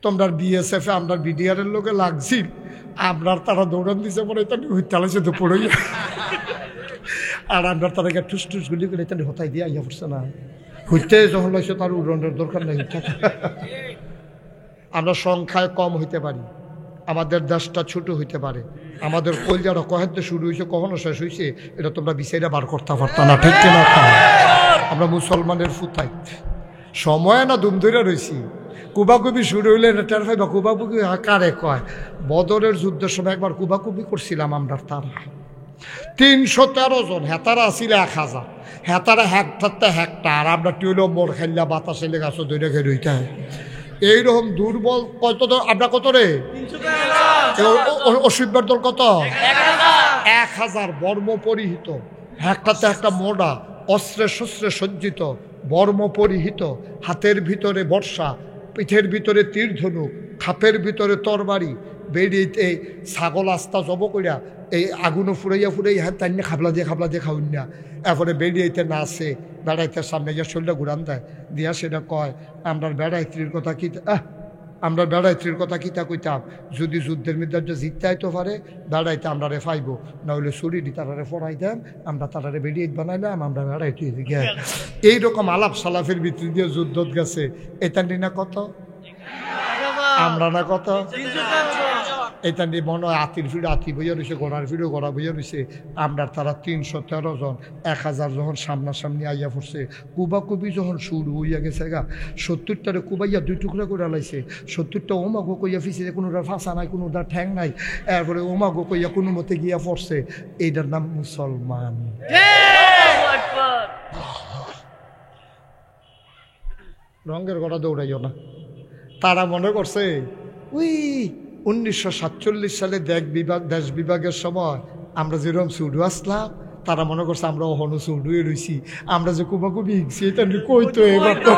তোমরা বিএসএফে আমরা বিডিআরের লোকে লাগছি, আপনার তারা দৌড়ান দিছে পরে তাহলে হইতালেছে তো পড়ই, আর আমরা তাদেরকে ঠুস ঠুস গুলি করে তাহলে হতাই দিয়ে আইয়া পড়ছে না, হইতে যখন লাগছে তার উড়নের দরকার নেই। আমরা সংখ্যায় কম হইতে পারি, আমাদের দেশটা ছোট হইতে পারে, আমাদের কলজারা কহেতে শুরু হয়েছে কখনো শেষ হয়েছে এটা তোমরা বিচাইরা বার করতে পারত না, ঠিক কিনা? আমরা মুসলমানের ফুতাই সময় না দুম ধরে রয়েছি, কুবাকুবি শুরু হইলে টের পাইবা কুবাকুবি কারে কয়। বদরের যুদ্ধের সময় একবার কুবাকুবি করছিলাম আমরা, তারা 313 জন, হেতারা আসছিল 1000, হেতারা হেক্টার, আমরা টিউলো মোড় খেললা বাতাসে লেগাছ দৈরে খেয়ে রইতে হয়। এইরকম দুর্বল কত আমরা কত রে অসুবিধার দল কত 1000 বর্ম পরিহিত, একটাতে একটা মোড়া, অস্ত্রে শস্ত্রে সজ্জিত, বর্ম পরিহিত, হাতের ভিতরে বর্ষা, পিঠের ভিতরে তীর ধনুক, খাপের ভিতরে তরবারি, বেরিয়ে ছাগল আস্তা জব করিয়া এই আগুনও ফুরাইয়া হ্যাঁ তাই না খাবলা দিয়ে খাউন না, এরপরে বেরিয়েতে না আসে, বেড়াইতে সামনে গিয়ে শরীরটা ঘুরান দেয় দিয়া সেটা কয় আমরা বেড়াইত্রীর কথা কি, আমরা বেড়াইত্রীর কথা কিতা কইতাম, যদি যুদ্ধের মধ্যে জিততে আইতে পারে বেড়াইতে আমরা রে ফাইব, না হইলে শরীরই তারারে ফরাই দেন, আমরা তারারে বেরিয়ে বানাইলাম, আমরা বেড়াইতে দিকে এইরকম আলাপ সালাফের ভিতর দিয়ে যুদ্ধ গেছে। এটা না কত, আমরা না কত, এটা নিয়ে মনে হয় আতির ফিরে আতি বইয়া রয়েছে, ঘোড়ার ফিরে ঘোড়া বইয়া রয়েছে, আমরা তারা 313 জন, 1000 যখন সামনাসামনি আইয়া পড়ছে, কুবাকুবি যখন শুরু হইয়া গেছে গা, 70টারে কুবাইয়া 2 টুকরা করে লাইছে, 70টা ওমাগো কইয়া ফিসে, কোনোটার ফাঁসা নাই, কোনোটার ঠ্যাং নাই, এরপরে ওমাগো কইয়া কোনো মতে গিয়া পড়ছে। এইটার নাম মুসলমান। রঙের গড়া দৌড়াইও না, তারা মনে করছে ওই 1947 সালে দেশ বিভাগের সময় আমরা যেরকম সুডু আসলাম, তারা মনে করছে আমরা ওহনো সুডুয়ে রয়েছি, আমরা যে কুবাকুবি হিংছি এটা কইতো এবার তো।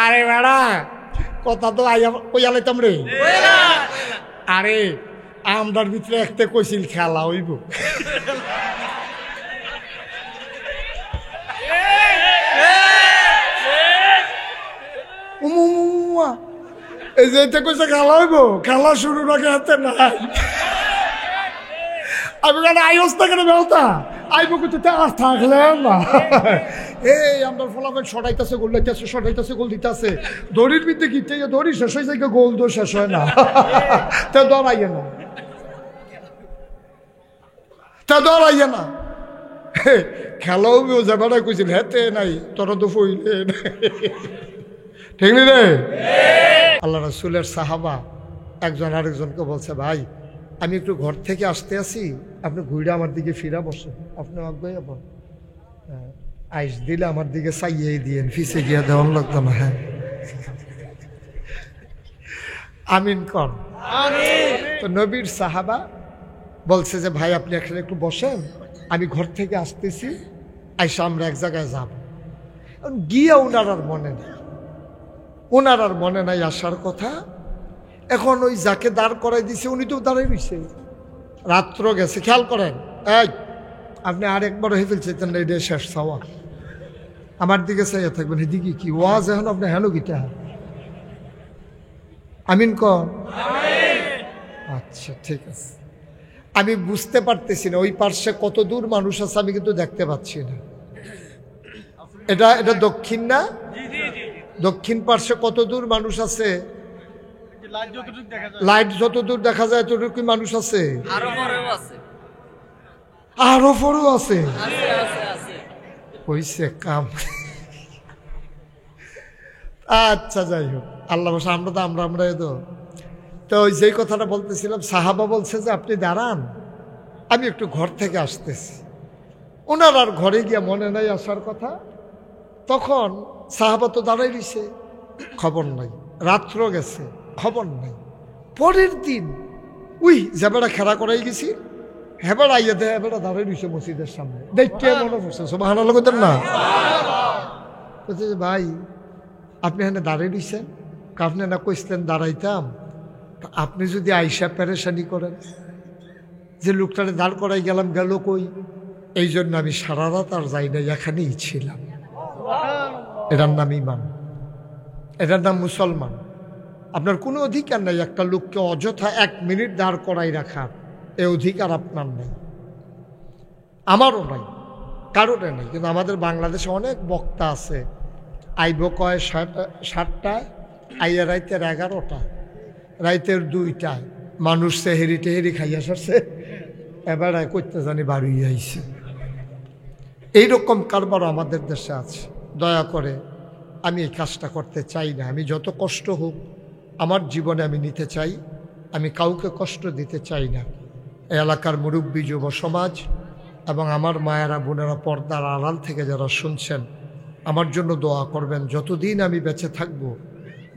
আরে বেড়া কথা তো কইয়ালাইতাম রে, আরে আমরার ভিতরে একটা কইছিল খেলা হইব, এই যে এটা কইছে খেলা হইব, খেলা শুরুর আগে হাতে নাই, আমি কেন আইস না কেন বেলতা আইব কিন্তু আর থাকলে না, এই আমরা ফলাফল সরাইতেছে গোল লাইতেছে, সরাইতেছে গোল দিতেছে, দড়ির ভিত্তি গিতে দড়ি শেষ হয়ে যায়, গোল তো শেষ হয় না, তা দৌড়াইয়ে না, তা দৌড়াইয়ে না, খেলাও যাবাটা কইছিল হেতে নাই, তোরা তো ফইলে ঠিক নি রে। আল্লাহ রাসূলের সাহাবা একজন আরেকজনকে বলছে, ভাই আমি একটু ঘর থেকে আসতে আসি, আপনি ঘুরে আমার দিকে ফিরা বসে, আপনি আগে আইস দিলে আমার দিকে চাইয়ে দিয়েন, ফিসে গিয়া দেওয়ান লাগতো না। হ্যাঁ আমিন কর। তো নবীর সাহাবা বলছে যে ভাই আপনি এখানে একটু বসেন, আমি ঘর থেকে আসতেছি, আইসা আমরা এক জায়গায় যাব। গিয়া ওনার আর মনে নাই আসার কথা। এখন ওই যাকে দাঁড় করাই দিছে উনি তো দাঁড়াই রয়েছে, রাত্র গেছে, খেয়াল করেন, এই আপনি আরেকবার হয়ে ফেলছেন এটা শেষ চাওয়া, আমার দিকে চাইয়া থাকবেন, এদিকে কি ওয়াজ এখন আপনি হেন গীতা আমিন কর। আচ্ছা ঠিক আছে, আমি বুঝতে পারতেছি না ওই পার্শ্বে কত দূর মানুষ আছে, আমি কিন্তু দেখতে পাচ্ছি না। এটা দক্ষিণ না, দক্ষিণ পার্শ্বে কত দূর মানুষ আছে, লাইট যত দূর দেখা যায় ততটুকু মানুষ আছে, আরো পরেও আছে, হইছে কাম। আচ্ছা যাই হোক, আল্লাহ বসে আমরা তো ওই যেই কথাটা বলতেছিলাম, সাহাবা বলছে যে আপনি দাঁড়ান, আমি একটু ঘর থেকে আসতেছি। ওনার আর ঘরে গিয়া মনে নাই আসার কথা, তখন সাহাবা তো দাঁড়াই দিছে, খবর নাই, রাত্র গেছে, খবর নাই। পরের দিন উই যেবেড়া খেলা করাই গেছি, হেবেড়া ইয়ে দেয়, হেবেড়া দাঁড়াই দিছে মসজিদের সামনে, দেখতে মনে পড়ছে, সুবহানাল্লাহ কইতেন না? বলছে যে ভাই আপনি এখানে দাঁড়াই দিছেন, আপনি না কইছিলেন দাঁড়াইতাম, আপনি যদি আইসা পেরেশানি করেন যে লোকটারে দাঁড় করাই গেলাম, গেল কই, এই জন্য আমি সারা রাত আর যাই না, এখানেই ছিলাম। এটার নাম ইমান। এটার নাম মুসলমান। আপনার কোনো অধিকার নেই একটা লোককে অযথা 1 মিনিট দাঁড় করাই রাখার, এই অধিকার আপনার নেই, আমারও নাই, কারোরে নেই। কিন্তু আমাদের বাংলাদেশে অনেক বক্তা আছে, আইব কয় 7টায়, আইয়া রাইতের 11টায়, রাইতের 2টায়, মানুষ সেহেরি টেহেরি খাইয়া সারছে, এবার করতে জানি বাড়ি আইছে। এইরকম কারবারও আমাদের দেশে আছে। দয়া করে আমি এই কাজটা করতে চাই না। আমি যত কষ্ট হোক আমার জীবনে আমি নিতে চাই, আমি কাউকে কষ্ট দিতে চাই না। এই এলাকার মুরব্বী যুব সমাজ এবং আমার মায়েরা বোনেরা পর্দার আড়াল থেকে যারা শুনছেন, আমার জন্য দোয়া করবেন। যতদিন আমি বেঁচে থাকব,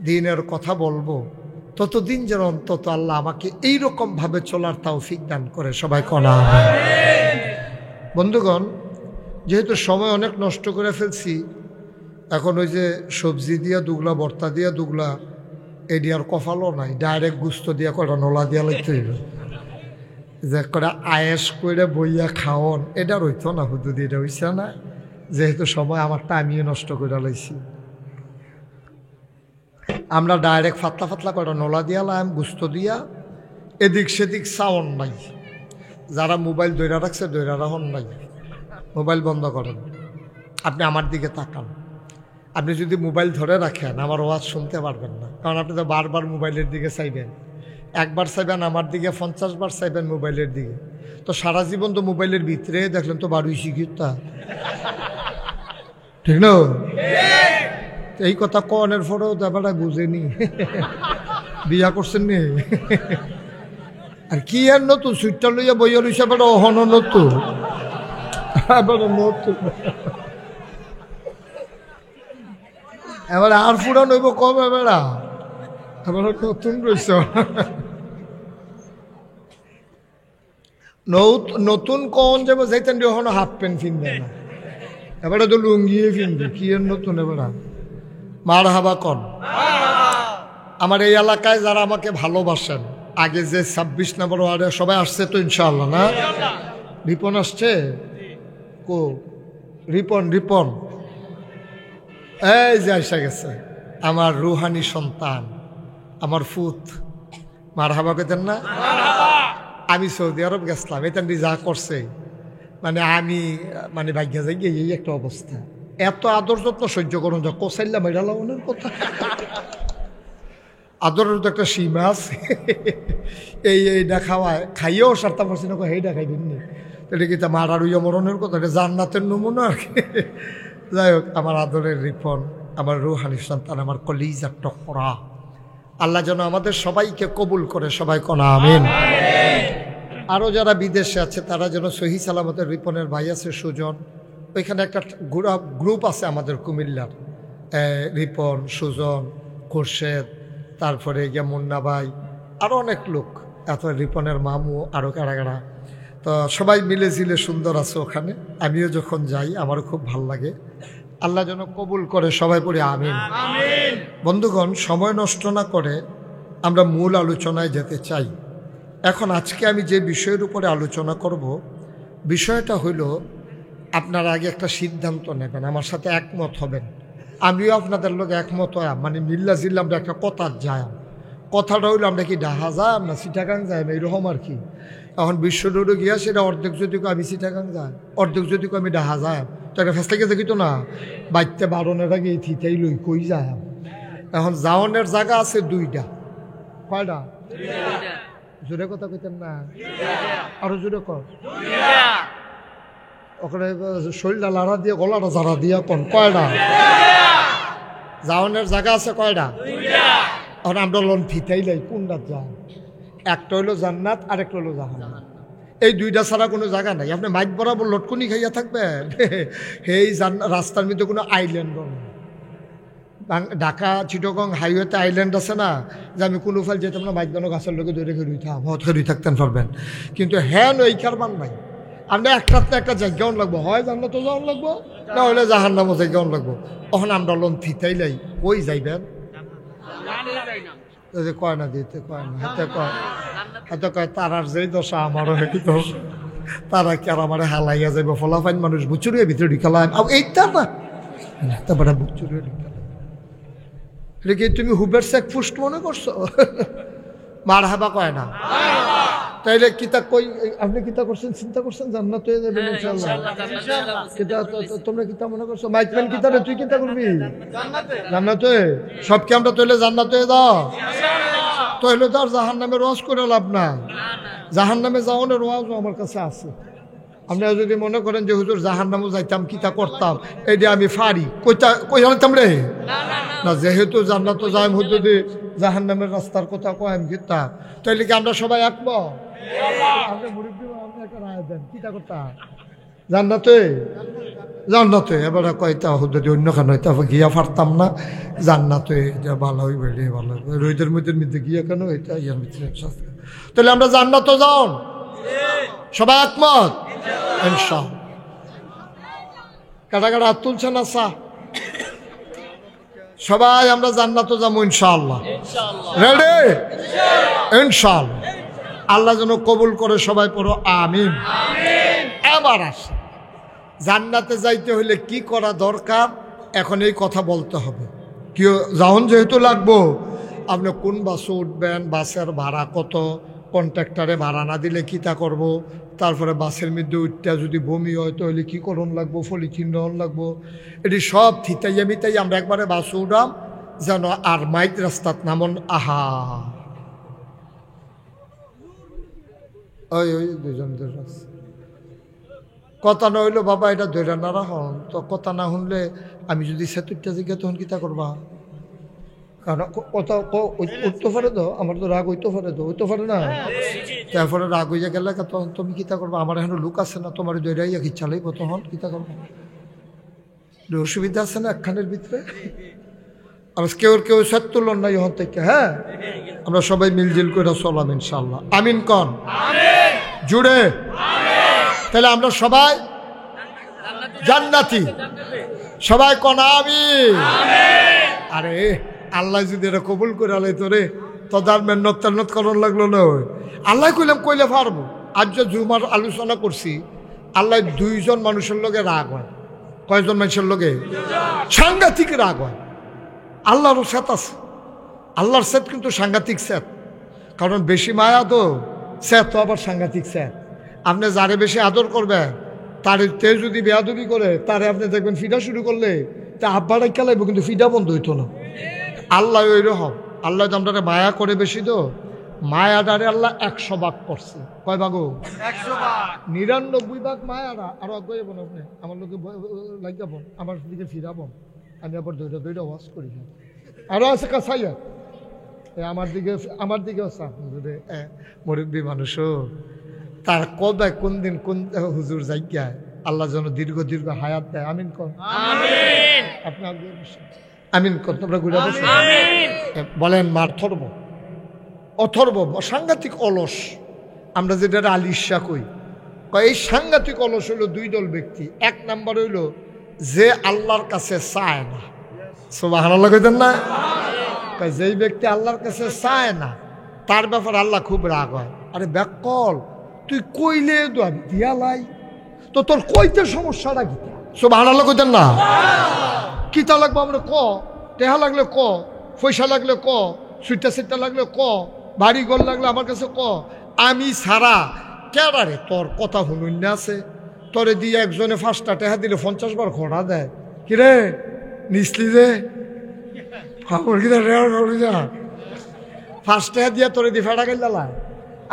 দিনের কথা বলবো, ততদিন যেন অন্তত আল্লাহ আমাকে এইরকমভাবে চলার তৌফিক দান করে। সবাই কনা। বন্ধুগণ, যেহেতু সময় অনেক নষ্ট করে ফেলছি, এখন ওই যে সবজি দিয়া দুগলা, ভর্তা দিয়া দুগলা, এডি আর কফালও নাই, ডাইরেক্ট গুস্ত দিয়া কটা নোলা দিয়া লাগতে হইল, যে কটা আয়েস করে বইয়া খাওয়ন, এটা রইতো না হুদুদি, এটা হইছে না। যেহেতু সময় আমারটা আমিও নষ্ট করে লাইছি, আমরা ডাইরেক্ট ফাতলা ফাতলা কটা নোলা দিয়া লাম, গুস্ত দিয়া, এদিক সেদিক সাউন্ড নাই। যারা মোবাইল দৈরা রাখছে দৈরা রাখুন নাই, মোবাইল বন্ধ করেন। আপনি আমার দিকে তাকান। আপনি যদি মোবাইল ধরে রাখেন আমার ওয়াজ শুনতে পারবেন না, কারণ আপনি তো বারবার মোবাইলের দিকে চাইবেন। একবার চাইবেন আমার দিকে, 50 বার চাইবেন মোবাইলের দিকে। তো সারা জীবন তো মোবাইলের ভিতরে দেখলেন তো বারুই শিখিতা, ঠিক না? এই কথা কনের পরেও ব্যাপারটা বুঝেনি, বিয়া করছেন নি। আর কি আর নতুন সুইটটা লইয়া বইয়া লইছে, এবার অহন নতুন, এবার আর ফুরা নইব কবে বেড়া, এবার নতুন রয়েছে। নতুন কন যাবো যাইতেন এখনো হাফ প্যান্ট কিনবে না, এবারে তো লুঙ্গিয়ে কিনবে। কি আর নতুন এবারা মার হাবা কন। আমার এই এলাকায় যারা আমাকে ভালোবাসেন, আগে যে 26 নম্বর ওয়ার্ডে সবাই আসছে তো ইনশাআল্লাহ না? রিপন আসছে, কো রিপন, রিপন এই যে আসা গেছে, আমার রুহানি সন্তান, আমার ফুত, মার হাবা পেতেন না? আমি সৌদি আরব গেছিলাম, এটা যা করছে, মানে আমি মানে ভাগ্যা যাই গিয়ে এই একটা অবস্থা। এত আদর যত্ন সহ্য করুন, যা কোসাইল্লা মেডালা ওনার কথা, আদরের তো একটা সীমা আছে। এইটা খাওয়ায়, খাইয়েও সারতে পারছি না, সেইটা খাইবেন নি, এটা কি তা মারার উইয়া মরণের কথা, এটা জান্নাতের নমুনা আর কি। যাই হোক, আমার আদরের রিপন, আমার রুহানি সন্তান, আমার কলিজার টকরা, আল্লাহ যেন আমাদের সবাইকে কবুল করে। সবাই কোনা আমিন। আরও যারা বিদেশে আছে তারা যেন সহি সালামতের, রিপনের ভাই আছে সুজন, ওইখানে একটা গ্রুপ আছে আমাদের কুমিল্লার, রিপন, সুজন, খোরশেদ, তারপরে গিয়া মুন্না ভাই, আরও অনেক লোক, তারপরে রিপনের মামু, আরও কারা। তো সবাই মিলে ঝিলে সুন্দর আছে ওখানে। আমিও যখন যাই আমারও খুব ভাল লাগে। আল্লাহ যেন কবুল করে। সবাই পড়ে আমিন। বন্ধুগণ, সময় নষ্ট না করে আমরা মূল আলোচনায় যেতে চাই। এখন আজকে আমি যে বিষয়ের উপরে আলোচনা করব, বিষয়টা হইল, আপনারা আগে একটা সিদ্ধান্ত নেবেন, আমার সাথে একমত হবেন, আমিও আপনাদের লোক একমত হয়, মানে মিল্লা জিল্লা আমরা একটা কথা যায়। কথাটা হইলো আমরা কি ডাহা যাই না চিটাগাং যাই না, এরকম আর কি। এখন বিশ্ব রোডে গিয়া সেটা অর্ধেক যদি আমি চিটাগাং যাই, অর্ধেক যদি আমি ডাহা যাই, তো একটা ফেসলাকে দেখি তো না, বাইতে বারণের আগে এই থিতাই লই কই যায়। এখন যাওয়ানের জায়গা আছে 2টা। কয়টা? জোরে কথা কইতেন না, আরো জোরে কর। ওখানে শরীরটা লাড়া দিয়ে গলাটা জারা দিয়া কোন কয়টা? যাওয়ানের জায়গা আছে কয়টা? এখন আমরা লোন ফিতাই লাই কোনটা যান, একটা হইলো জান্নাত, আরেকটা হইলো জাহান্নাম। এই 2টা ছাড়া কোনো জায়গা নাই। আপনি মাইক বরাবর লটকনি খাইয়া থাকবেন, এই রাস্তার মধ্যে কোনো আইল্যান্ড নেই। ঢাকা চিটগং হাইওয়েতে আইল্যান্ড আছে না, যে আমি কোনো ফাল যেতাম না, মাইক বানো গাছের লোকে ধরে রুইতাম, হয়ে থাকতেন পারবেন। কিন্তু হ্যাঁ ওই কারবার নাই। আমরা একটাতে একটা জায়গাও লাগবো, হয় জান্নাতও যাওয়ান লাগবো, না হলে জাহান্নামও জায়গাও লাগবো। তখন আমরা লোন ফিতাই লাই কই যাইবেন, কয় না দিতে কয় না, হাতে কয় তারার যেই দশা আমারও একই দশা, তারা কি আর আমার হালাইয়া যাইব, ফলাফাইন মানুষ বুচুরিয়ে ভিতরে ঢিকালাম, এইটা না তারপরে বুচুরিয়ে ঢিকালাম। কি তুমি হুবের চেক ফুস্ট মনে করছো? মারহাবা কয় না। তাইলে কিতা কই আপনি কিতা করছেন, চিন্তা করছেন জান্নাত হয়ে যাবেন ইনশাআল্লাহ? কিতা তোমরা কিতা মনে করছো? মাইকম্যান কিতা রে, তুই কিতা করবি? জান্নাত হয়ে সব কি আমরা তৈলে জান্নাত হয়ে দাও? তৈলে তো আর জাহান্নামে রোয়াজ করে লাভ না। জাহান্নামে যাওয়ানোর রোয়াজও আমার কাছে আছে। আপনারা যদি মনে করেন যে হুজুর জাহান্নামে যাইতাম কিতা করতাম, এইটা আমি ফারি কই জানতাম রে না, যেহেতু জান্নাত যাইম হুজুর যদি জাহান্নামের রাস্তার কথা কয় কিতা, তাইলে কি আমরা সবাই একমত? আপনি মুরব্বি আপনি একটা রায় দেন, কিতা করতাম? জান্নাতে জান্নাতে এবারে কয়টা হুজুর অন্য খান হইতা গিয়া পারতাম না, জান্নাতে এটা ভালো হইবে রে, ভালো হইবে রোদের মধ্যে গিয়া কেন এটা ইয়ার ভিতরে। তাহলে আমরা জান্নাতে যাও সবাই একমত ইনশাআল্লাহ। কাটা কাটা হাত তুলছেন? আচ্ছা সবাই আমরা জান্নাতে যাবো ইনশাআল্লাহ। রেডি? ইনশাআল্লাহ। আল্লাহ যেন কবুল করে, সবাই পড়ো আমিন। এবার আসে জান্নাতে যাইতে হলে কি করা দরকার, এখন এই কথা বলতে হবে। কি যখন যেহেতু লাগবো, আপনি কোন বাসে উঠবেন, বাসের ভাড়া কত, কন্ট্রাক্টরে ভাড়া না দিলে কিতা করব, তারপরে বাসের মধ্যে উঠতে যদি বমি হয় তাহলে কী করণ লাগবো, ফলিথিন নেওয়ান লাগবো, এটি সব থিতাইয়া মিতাই আমরা একবারে বাসে উঠাম যেন আর মাইক রাস্তাত নামন। আহা ওই দুজন কথা না হইলো বাবা এটা ধৈর্য না রাখুন তো, কথা না শুনলে আমি যদি সেতুরটা জিজ্ঞা তখন কিতা করবা? কারণ কথা উঠতে পারে তো, আমার তো রাগ হইতে পারে তো, হইতে পারে না? তারপরে রাগ হইয়া গেলে তখন তুমি কিতা করবা? আমার এখন লোক আছে না, তোমার দৈরাইয়া কি চালাইবো, তখন কিতা করবো? অসুবিধা আছে না একখানের ভিতরে? আর কেউ সেট তুলন না ইহন থেকে। হ্যাঁ, আমরা সবাই মিলজিল করে চলাম ইনশাল্লাহ। আমিন কন জুড়ে। তাহলে আমরা সবাই জান্নাতি, সবাই কন আমিন। আরে আল্লাহ যদি এটা কবুল করে আলাই তোরে তদার মেহনত করার লাগলো না। আল্লাহ কইলাম কইলে পারবো। আজ যে জুমার আলোচনা করছি, আল্লাহ দুইজন মানুষের লগে রাগ হয়। কয়জন মানুষের লগে? সাংঘাতিক রাগ হয়। আল্লাহরও সেত আছে, আল্লাহর সেত কিন্তু সাংঘাতিক সেত, কারণ বেশি মায়া তো সেত তো আবার সাংঘাতিক সেত। আপনি যারে বেশি আদর করবেন তার তে যদি বেয়াদবি করে, তারে আপনি দেখবেন ফিডা শুরু করলে তা আব্বাটাই খেলাইব, কিন্তু ফিডা বন্ধ হইতো না। আল্লাহ ওই রকম, আল্লাহ আমরা মায়া করে বেশি তো, মায়াডারে আল্লাহ 100 ভাগ করছে। কয় ভাগ? 100 ভাগ। 99 ভাগ মায়ারা। আর অজ্ঞাবন আপনি আমার লোকে লাগাবন, আমার দিকে ফিরাবন, আমি আবার দইটা ওয়াশ করি। আরো আছে কাছাইয়া আমার দিকে মুরব্বী মানুষও তার কবে কোন দিন কোন হুজুর জায়গায় আল্লাহ যেন দীর্ঘ হায়াত দেয়। আমিন কর। আপনি আমিন কর। তোমরা ঘুরে বলেন মার অথর্ব সাংঘাতিক অলস, আমরা যেটা আলিশা কই, এই সাংঘাতিক অলস হইল দুই দল ব্যক্তি। এক নাম্বার হইল যে আল্লাহর কাছে চায় না। সুবহানাল্লাহ কইতেন না? যেই ব্যক্তি আল্লাহর কাছে চায় না তার ব্যাপারে আল্লাহ খুব রাগ হয়। আরে ব্যাকল, তুই কইলে তো আমি দিয়া লাই, তো তোর কইতে সমস্যাটা কি? সুবহানাল্লাহ কইতেন না? কিতা লাগবো আমরা ক, টেহা লাগলে ক, পয়সা লাগলে ক, সুইটা লাগলে ক, বাড়ি ঘর লাগলে আমার কাছে ক, আমি সারা কেডারে তোর কথা শুনুন না আছে। তোরে দিয়ে একজনে 5টা টেহা দিলে 50 বার খড়া দেয়। কিরে নিসলি যে ফার্স্টে দিয়া তোরে দি ফেড়া গেল,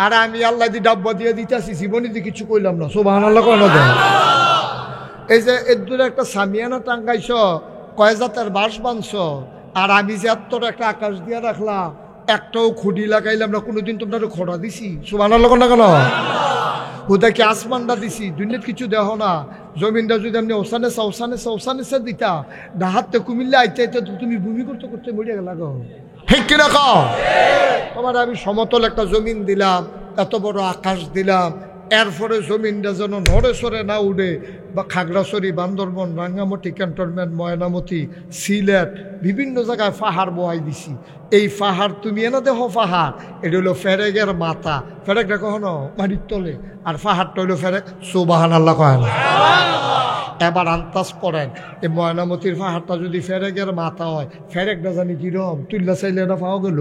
আর আমি আল্লাহ দি ডাব্বা দিয়ে দিতেছি, জীবনে দি কিছু কইলাম না। সুবহানাল্লাহ কয় না? এই যে এর দূরে একটা সামিয়ানা টাঙ্গাইছ, কয় জাতের বাঁশ বাঁধছ, আর আমি যে এত একটা আকাশ দিয়ে রাখলাম, একটাও খুঁটি লাগাইলাম না, কোনোদিন তোমরা খড়া দিছি। সুবহানাল্লাহ কয় না কেন? হুদাকে আসমানটা দিছি, দুনিয়াত কিছু দেহ না। জমিনটা যদি আপনি ওসানে দিতা, ডাহাতে কুমিল্লা আইতে তুমি ভূমি করতে মরিয়া গেল। ঠিক কিনা কও? তোমার আমি সমতল একটা জমিন দিলাম, এত বড় আকাশ দিলাম, এরপরে জমিনটা যেন নড়ে সরে না উঠে, বা খাগড়াছড়ি, বান্দরবন, রাঙ্গামাটি ক্যান্টনমেন্ট, ময়নামতি, সিলেট, বিভিন্ন জায়গায় পাহাড় বহাই দিছি। এই পাহাড় তুমি এনে দেখো, পাহাড় এটা হলো ফেরেগের মাথা, ফেরেগটা কখনো মাটির তলে, আর পাহাড়টা হইলো ফেরেগ। সুবহানাল্লাহ কয় না? এবার আন্তাজ করেন এই ময়নামতির পাহাড়টা যদি ফেরেকের মাথা হয়, ফেরেকটা জানি কিরম, তুল্লা চাইলে না পাওয়া গেল।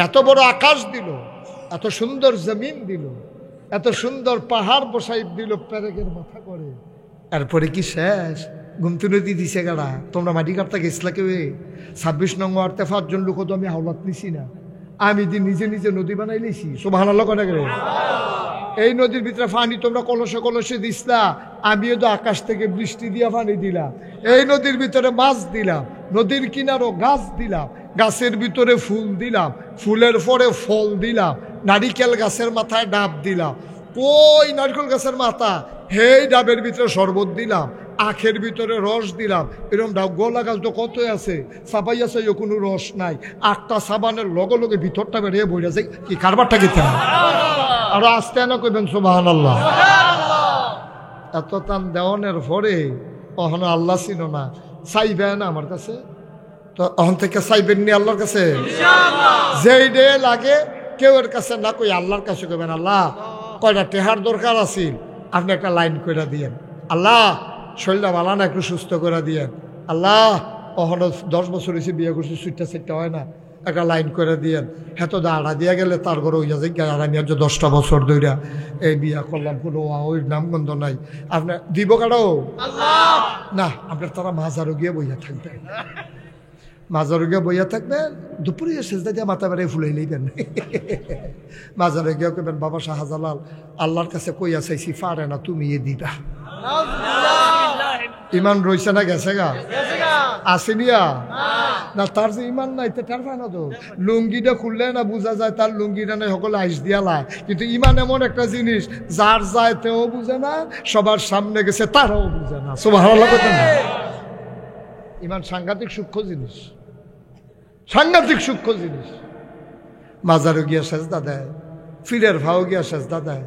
এত বড় আকাশ দিল, এত সুন্দর জমিন দিল, এত সুন্দর পাহাড় বসাই দিল ফেরেকের মাথা করে। এরপরে কি শেষ? ঘুমতে নদী দিছে গাড়া। তোমরা মাটি কাটতে গেছিলা কেউ? 26 নং ওয়ার্ডে 5 জন লোক তো আমি হাওলাত নিছি না, আমি নিজে নিজে নদী বানাই লিছি। সুবহানাল্লাহ কনে গেলে এই নদীর ভিতরে পানি তোমরা কলসে কলসে দিসলা, আমিও তো আকাশ থেকে বৃষ্টি দিয়া পানি দিলাম। এই নদীর ভিতরে মাছ দিলাম, নদীর কিনারও গাছ দিলাম, গাছের ভিতরে ফুল দিলাম, ফুলের পরে ফল দিলাম, নারিকেল গাছের মাথায় ডাব দিলাম। ওই নারকেল গাছের মাথা, হেই ডাবের ভিতরে শরবত দিলাম, আখের ভিতরে রস দিলাম। এরকম ডাব গোলা গাছ তো কতই আছে, সাবাই আছে, কোনো রস নাই। 8টা সাবানের লগে লগে ভিতরটা বেরিয়ে বইরা যায়। কি কারবারটা খেতে আরো আসতে না কইবেন সুবহানাল্লাহ। এত টান দেওয়ানের পরে কখনো আল্লাহ ছিল না, চাইবেন আমার কাছে তো অহন থেকে চাইবেন নি আল্লাহর কাছে যেই ডে লাগে কেউ এর কাছে না কই আল্লাহর কাছে কইবেন, আল্লাহ কয়টা টেহার দরকার আছিল, আপনি একটা লাইন করে দিয়েন। আল্লাহ শরীরটা ভালো না, একটু সুস্থ করে দিয়েন। আল্লাহ কখনো 10 বছর হয়েছে বিয়ে করছি, সুইটটা হয় না, একটা লাইন করে দিয়েন। হ্যাঁ তো দাঁড়া দিয়ে গেলে তার ঘরে হইয়া যায়। আর আমি আজ 10টা বছর ধইরা এই বিয়া করলাম, কোনো ওই নামগন্ধ নাই। আপনার দিব কাটাও না, আপনার তারা মাজারও গিয়ে বইয়া থাকবেন, মাজারে গিয়ে বইয়া থাকবেন। দুপুরে সেজদা দিয়ে মাথা বেড়ে ফুলাই লইবেন। মাজারে গিয়ে কইবেন, বাবা শাহজালাল আল্লাহর কাছে কইয়া চাইছি, পারে না, তুমি এ দিবা। ইমান রইছে না গেছে গা? আসেনিয়া না, তার যে ইমান নাই তার পায় না তো। লুঙ্গিটা খুললে না বোঝা যায় তার লুঙ্গিটা নাই, সকলে আইস দিয়া লাই। কিন্তু ইমান এমন একটা জিনিস, যার যায় তেও বুঝে না, সবার সামনে গেছে তারাও বুঝে না। সুবহানাল্লাহ কইতেন না? ইমান সাংঘাতিক সূক্ষ্ম জিনিস, সাংঘাতিক সূক্ষ্ম জিনিস। মাজারও গিয়া সেজদা দেয়, ফিরের ভাও গিয়া সেজদা দেয়।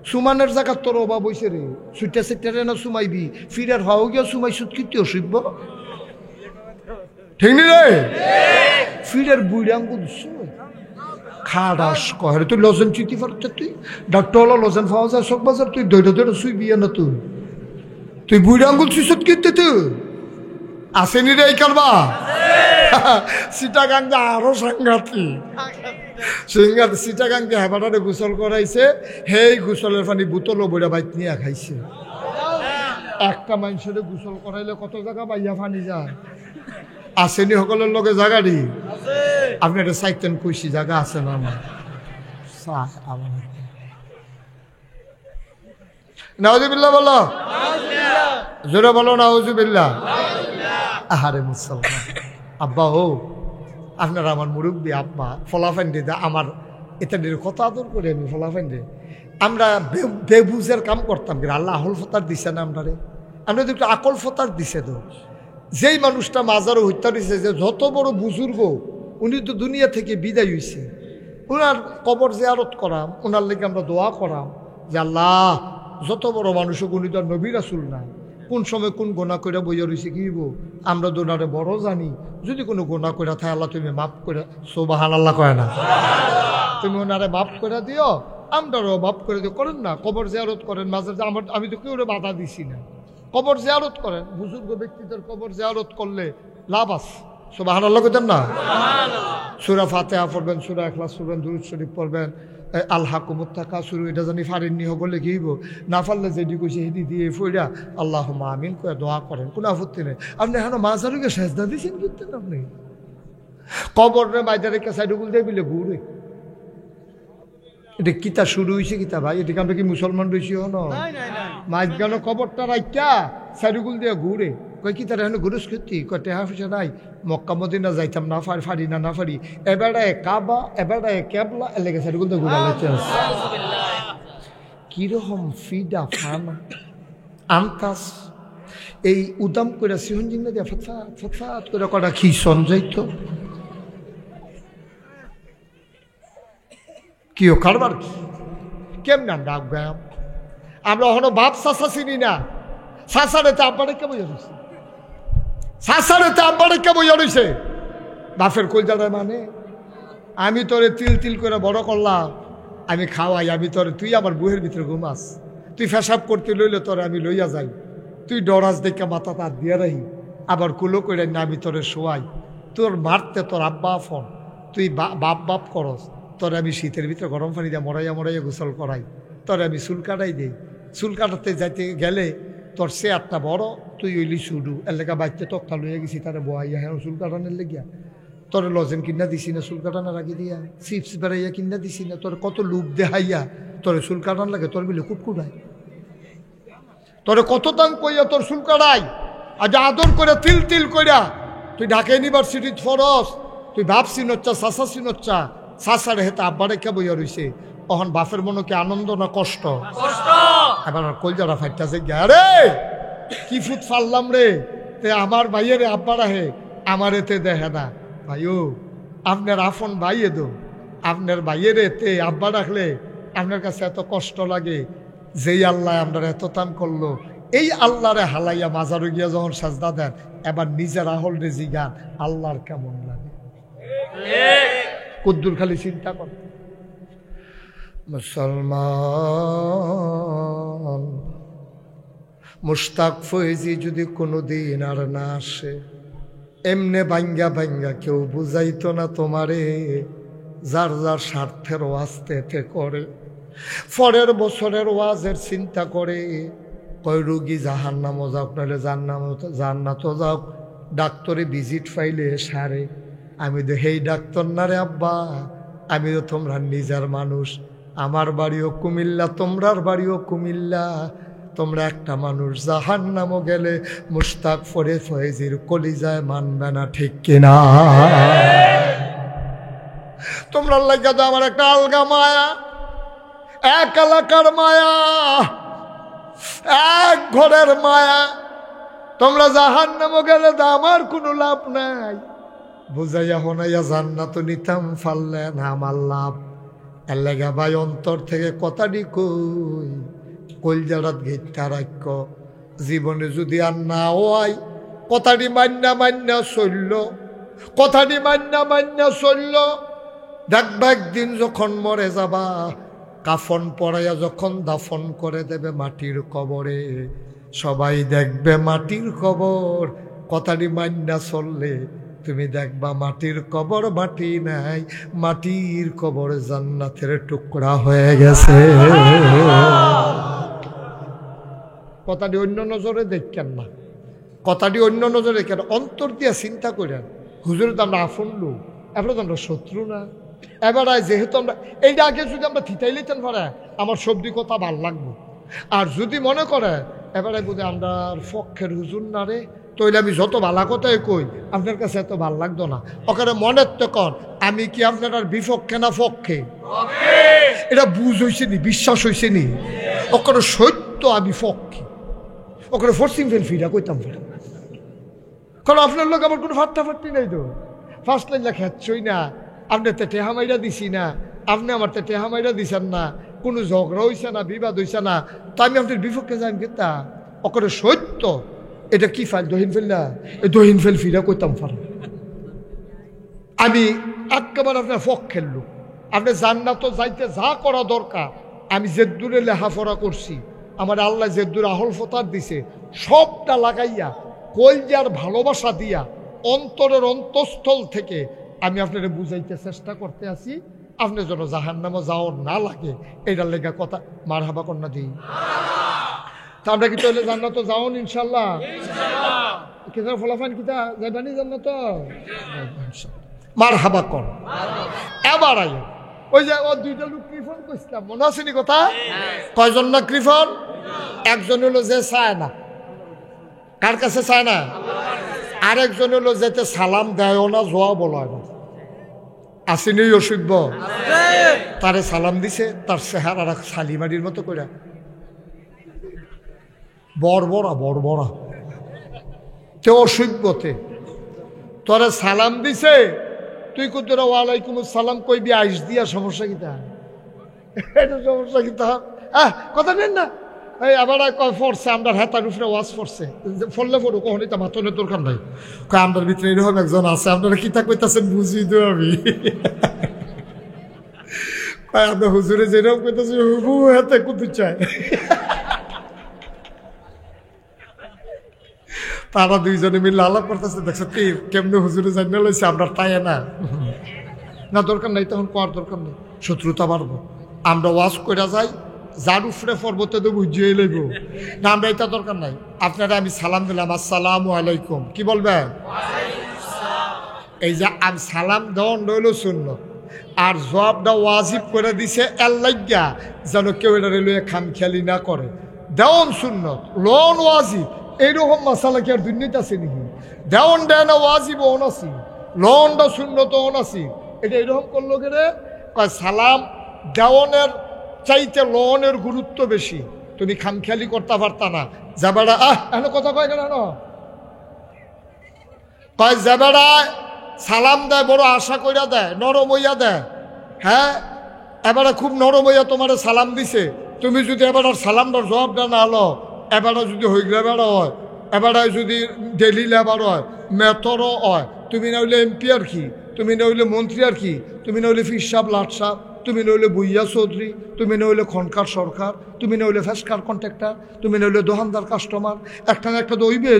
সুমানের জায়গা তোর অভাব হয়েছে রে, সুইটা সেটারে না সুমাইবি, ফিরের ভাও গিয়া সুমাই সুদ কিন্তু অসুখ ঠিক নি রে? ফিরের বুড়ি আঙ্গুল খাড়াস কহে, তুই লজেন চিতি পারতে, তুই ডাক্তার হলো লজেন পাওয়া যায় শোক বাজার, তুই দৈরা দৈরা শুইবি না, তুই বুড়ি আঙ্গুল সুইসত কিনতে তুই আসেনি রে এই কারবা। সিটাগাঙ্গে আরো সাংঘাতিক সিটাগাঙ্গে হেবাটারে গোসল করাইছে, হেই গোসলের পানি বোতলও বইরা বাইক নিয়ে খাইছে। একটা মানুষের গোসল করাইলে কত জায়গা বাইয়া পানি যায়। আসেনি সকলের লগে জায়গাটি আপনি একটা সাইতেন কইছি জায়গা আছে না আমার নাউজুবিল্লাহ বলো, জোরে বলো নাউজুবিল্লাহ। আহারে মুসলমান আব্বা, ও আপনারা আমার মুরব্বী আব্বা, ফলাফান্ডে আমার এটাদের কত আদর করে আমি ফলাফান্ডে। আমরা বেবুজের কাম করতাম, আল্লাহ আহল ফতার দিছে না আমরা, আমরা তো একটু আকল ফতার দিছে। তো যেই মানুষটা মাজারও হত্যা দিছে, যে যত বড় বুজুর্গ, উনি তো দুনিয়া থেকে বিদায় হয়েছে, ওনার কবর জিয়ারত করাম, ওনার লেগে আমরা দোয়া করাম যে আল্লাহ যত বড় মানুষ উনি তো নবী রাসূল না, কোন সময় কোন গোনা করে বইয়া রয়েছে কি আমরা তো ওনারে বড় জানি। যদি কোনো গোনা করে থাকে আল্লাহ তুমি মাফ করে, সুবহানাল্লাহ কয় না, তুমি ওনারে মাফ করে দিও, আমরাও মাফ করে দিও। করেন না, কবর জিয়ারত করেন মাঝে, আমি তো কেউ বাধা দিছি না, কবর জিয়ারত করেন। বুজুর্গ ব্যক্তিদের কবর জিয়ারত করলে লাভ আছে। সুবহানাল্লাহ কইতেন না? সূরা ফাতিহা পড়বেন, সূরা ইখলাস পড়বেন, দুরূদ শরীফ পড়বেন, আল্লাকুমুত তাকাসুর, এটা জানি ফারিননি হলে কি হইব, না পারলে যেটি কইছে হেদি দিয়ে ফইরা আল্লাহুম্মা আমিন করে দোয়া করেন, কোনো আপত্তি নেই। আপনি এখন মাজারুকে সেজদা দিয়েছেন করতেন, আপনি কবরের মাইদা রেখে সাইডুগুল দিয়ে বিলে ঘুরে। এটা কিতা শুরু হয়েছে কিতা ভাই? এদিকে আমরা কি মুসলমান রয়েছি? হন মাঝখানে কবরটা রাখা সাইডুগুল দিয়ে ঘুরে, কই কি তার এখন ঘুরুস করতি, কয় টেহা পয়সা নাই, মক্কা মদিনা যাইতাম না, ফারি না ফারি, এবারে কাবা এবারে কেবলা এলাকা সাইডুগুল দিয়ে ঘুরে লাগছে। কিরকম ফিডা ফানা আন্তাস এই উদাম করে সিহনজিং না দিয়া ফতফাত ফতফাত করে কটা কি সঞ্জয়িত কিও কারবার কি কেমন ডাক গাম। আমরা হলো বাপ চাষা চিনি না, শাসারেতে আব্বারে কে বইয়া রয়েছে, শাসারেতে আব্বারে কে বইয়া রয়েছে। বাপের কলজাটা মানে আমি তোরে তিল তিল করে বড় করলাম, আমি খাওয়াই, আমি তোরে, তুই আমার বুহের ভিতরে ঘুমাস, তুই ফেসাব করতে লইলে তোরে আমি লইয়া যাই, তুই ডরাস দেখে মাথা তার দিয়ে রাহি, আবার কুলো করে নামি তোরে শোয়াই, তোর মারতে তোর আব্বা ফোন, তুই বাপ বাপ করস, তোরে আমি শীতের ভিতরে গরম পানি দিয়ে মরাইয়া মরাইয়া গোসল করাই, তোরে আমি চুল কাটাই দিই, চুল কাটাতে যাইতে গেলে তোর সে একটা বড়, তুই ওইলি শুরু এর লেগা বাইতে তক্তা লইয়া গেছি তারা বহাইয়া হ্যাঁ চুল কাটানোর লেগিয়া, তোর লজেন কিনা দিছি না চুল কাটানো রাখি দিয়া, চিপস বেড়াইয়া কিনা দিছি না, তোর কত লুপ দেহাইয়া তোর চুল কাটান লাগে, তোর বিলে কুটকুটাই, তোরে কত দাম কইয়া তোর চুল কাটাই, আজ আদর করে তিল তিল কইরা তুই ঢাকা ইউনিভার্সিটি ফরস, তুই ভাবছি নচ্চা চাষা চিনচ্চা, চাষারে হেতে আব্বারে কে বইয়া রইছে, তখন বাপের মনে কি আনন্দ না কষ্ট? এবার কলজারা ফাইটাছে গিয়া রে কি ফুট ফাললাম রে, তে আমার ভাইয়েরে আব্বার আহে আমার এতে দেখে না, ভাইও আপনার আফন ভাইয়ে দো, আপনার ভাইয়েরে তে আব্বা রাখলে আপনার কাছে এত কষ্ট লাগে, যেই আল্লাহ আপনার এত টান করলো, এই আল্লাহরে হালাইয়া মাজারে গিয়া যখন সাজদা দেন, এবার নিজের আহল রে জিগান আল্লাহর কেমন লাগে, কুদ্দুর খালি চিন্তা কর। মুসলমান মুশতাক ফৈজি যদি কোনোদিন আর না আসে, এমনে ভাঙ্গা ভাঙ্গা কেউ বুঝাইতো না তোমারে, যার যার স্বার্থের ওয়াজতে এতে করে, পরের বছরের ওয়াজের চিন্তা করে, কয় রুগী জাহান্নামও যাওক নাহলে জান্নাতও যাওক, ডাক্তারে ভিজিট ফাইলে সারে, আমি তো হেই ডাক্তার না রে আব্বা, আমি তো তোমরা নিজের মানুষ, আমার বাড়িও কুমিল্লা, তোমরার বাড়িও কুমিল্লা, তোমরা একটা মানুষ, জাহান্নামও গেলে মুশতাক ফৈজির কলিজায় মানবে না, ঠিক কিনা? তোমরা লাগা তো আমার একটা আলগা মায়া, এক এলাকার মায়া, এক ঘরের মায়া, তোমরা জাহান্নামও গেলে তো আমার কোনো লাভ নাই, বুঝাইয়া হনাইয়া জান্নাত নিতাম ফাললে না আমার লাভ, এর লেগা ভাই অন্তর থেকে কথাটি কই, কলজারাত গীতা রাখ, জীবনে যদি আর না হয় কথাটি মান্না মান্না চলল, কথাটি মান্না মান্না চলল, দেখবা একদিন যখন মরে যাবা, কাফন পরাইয়া যখন দাফন করে দেবে মাটির কবরে, সবাই দেখবে মাটির কবর, কথাটি মান্না চললে তুমি দেখবা মাটির কবর মাটি নাই, মাটির কবর জান্নাতের টুকরা হয়ে গেছে। কথাটি অন্য নজরে দেখেন না, কথাটি অন্য নজরে দেখেন, অন্তর দিয়া চিন্তা করেন, হুজুরে তো আমরা আফন লোক, এবার তো আমরা শত্রু না, এবার যেহেতু আমরা এইটা আগে যদি আমরা থিতাই লিতেন পারে আমার সবজি কথা ভাল লাগবো, আর যদি মনে করে এবারে বোধ আমরা পক্ষের হুজুর না রে, তৈলে আমি যত ভালা কথাই কই আপনার কাছে এত ভাল লাগতো না, ওখানে মনের তো কন আমি কি আপনার আর বিপক্ষে না পক্ষে, এটা বুঝ হয়েছে নি, বিশ্বাস হয়েছে নি, ওখানে সত্য আমি পক্ষে, ওখানে ফরসিং ফেল ফিরা কইতাম ফেরা, কারণ আপনার লোক আমার কোনো ফাট্টাফাট্টি নাই তো, ফার্স্ট লাইন লেখাচ্ছই না, আপনি তো টেহা মাইরা দিছি না, আপনি আমার তো টেহা মাইরা দিছেন না, কোনো ঝগড়া হয়েছে না, বিবাদ হয়েছে না, তো আমি আপনার বিপক্ষে যাই কেতা, ওখানে সত্য, এটা কি ফাইল দহিন ফেল না, এই দহিন ফেল ফিরা কইতাম ফারা, আমি একেবারে আপনার পক্ষের লোক, আপনি জান্নাত যাইতে যা করা দরকার, আমি যে দূরে লেখাপড়া করছি, আমার আল্লাহ যে দূরে আহল ফতার দিছে, সবটা লাগাইয়া কলজার ভালোবাসা দিয়া অন্তরের অন্তঃস্থল থেকে আমি আপনারা বুঝাইতে চেষ্টা করতে আছি, আপনি যেন জাহান্নামে যাওয়ার না লাগে, এইটার লেগা কথা মারহাবা কন্যা দিই, তা আমরা কি তাহলে জান্নাত যাওন ইনশাল্লাহ, কেন ফলাফান কিতা যাইবানি জান্নাত, মারহাবা কর। এবার আই ওই যে ও দুইটা লোক কৃপন কইছিলাম, মনে আছে নি কথা, কয়জন না কৃপন, একজন হলো যে চায় না, কার কাছে চায় না, আরেকজন হলো যেতে সালাম দেয় না, জোয়া বলা না, আসেনি অসভ্য, তারে সালাম দিছে, তার চেহারা শালিমারির মতো করে বড়বড়া বড়বড়া, তে অসভ্যতে তোরে সালাম দিছে, তুই কুতরা ওয়ালাইকুম সালাম কইবি আইস দিয়া, সমস্যা কিতা, এটা সমস্যা কিতা, কথা নেন না, এই আবার ফরছে আমরা হেতার উপরে ওয়াজ ফরছে, ফললে ফরু কখন এটা মাতনের দরকার নাই, আমার ভিতরে এরকম একজন আছে, আপনারা কিতা কইতাছেন বুঝি তো আমি, আপনার হুজুরে যেরকম কইতাছে হুবু হাতে কুতু চায়, তারা দুইজনে মিলে আলাপ করতেছে, দেখছো তীর কেমনি হুজুরে জানিয়ে লইছে আমরা তাই না। না দরকার নাই, তখন কোয়ার দরকার নেই, শত্রুতা বাড়বো। আমরা ওয়াজ করে যাই, যার উপরে পর্বতে তো বুঝিয়ে লইব না, আমরা এটা দরকার নাই। আপনারা আমি সালাম দিলাম, আসসালামু আলাইকুম, কি বলবেন? এই যে আমি সালাম দেওয়ান রইল সুন্নত, আর জবাবটা ওয়াজিব করে দিছে আল্লাহ, যেন কেউ এটা রেলওয়ে খামখেয়ালি না করে। দেওয়ান সুন্নত, লোন ওয়াজিব, এইরকম মশালা কি আর দুর্নীতি আছে নাকি? দেওয়ান দেয় না ওয়াজিব ওন আছি, লোনটা সুন্নত ওন আছি, এটা এরকম করলো কেন? সালাম দেওয়ানের চাইতে লোনের গুরুত্ব বেশি, তুমি খামখেয়ালি করতে পারতা না। যাবেড়া এন কথা কয় কেন? কয় যাবেড়া সালাম দেয়, বড় আশা কইরা দেয়, নরম হইয়া দেয়। হ্যাঁ, এবারে খুব নরম হইয়া তোমার সালাম দিছে, তুমি যদি এবার সালামটার জবাবটা না লো, এবারে যদি হইগলা বেড়া হয়, এবারে যদি ডেলি লেবার হয়, মেতরও হয়, তুমি না হইলে এমপি আর কি, তুমি না হইলে মন্ত্রী আর কি, তুমি না হইলে ফির সাহ লাট সাহ, তুমি না হইলে বুইয়া চৌধুরী, তুমি না হইলে খনকার সরকার, তুমি না হইলে ফেসকার কন্ট্রাক্টর, তুমি না হইলে দোকানদার কাস্টমার, একটা না একটা দইবে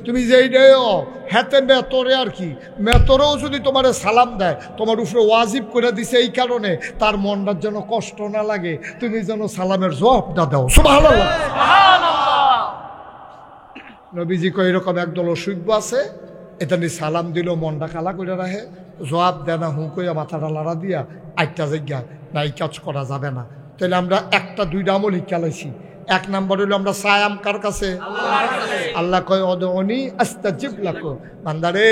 তুমি যে হাতে মেতরে আর কি, মেতরেও যদি তোমার সালাম দেয়, তোমার উপরে ওয়াজিব করে দিছে এই কারণে তার মনটার যেন কষ্ট না লাগে, তুমি যেন সালামের জবাবটা দাও। সুবহানাল্লাহ। নবীজি কয় এরকম একদল অসুখ আছে, এটা নিয়ে সালাম দিল মনটা কালা করে রাখে, জবাব দেয় না, হুঁ কইয়া মাথাটা লাড়া দিয়া আটটা জায়গা না, এই কাজ করা যাবে না। তাহলে আমরা একটা দুইটা আমল শিক্ষালাইছি। এক নম্বর হইলো আমরা সায়াম কার কাছে? আল্লাহ কয় অদনি আস্তাজিব লাকুম, বান্দারে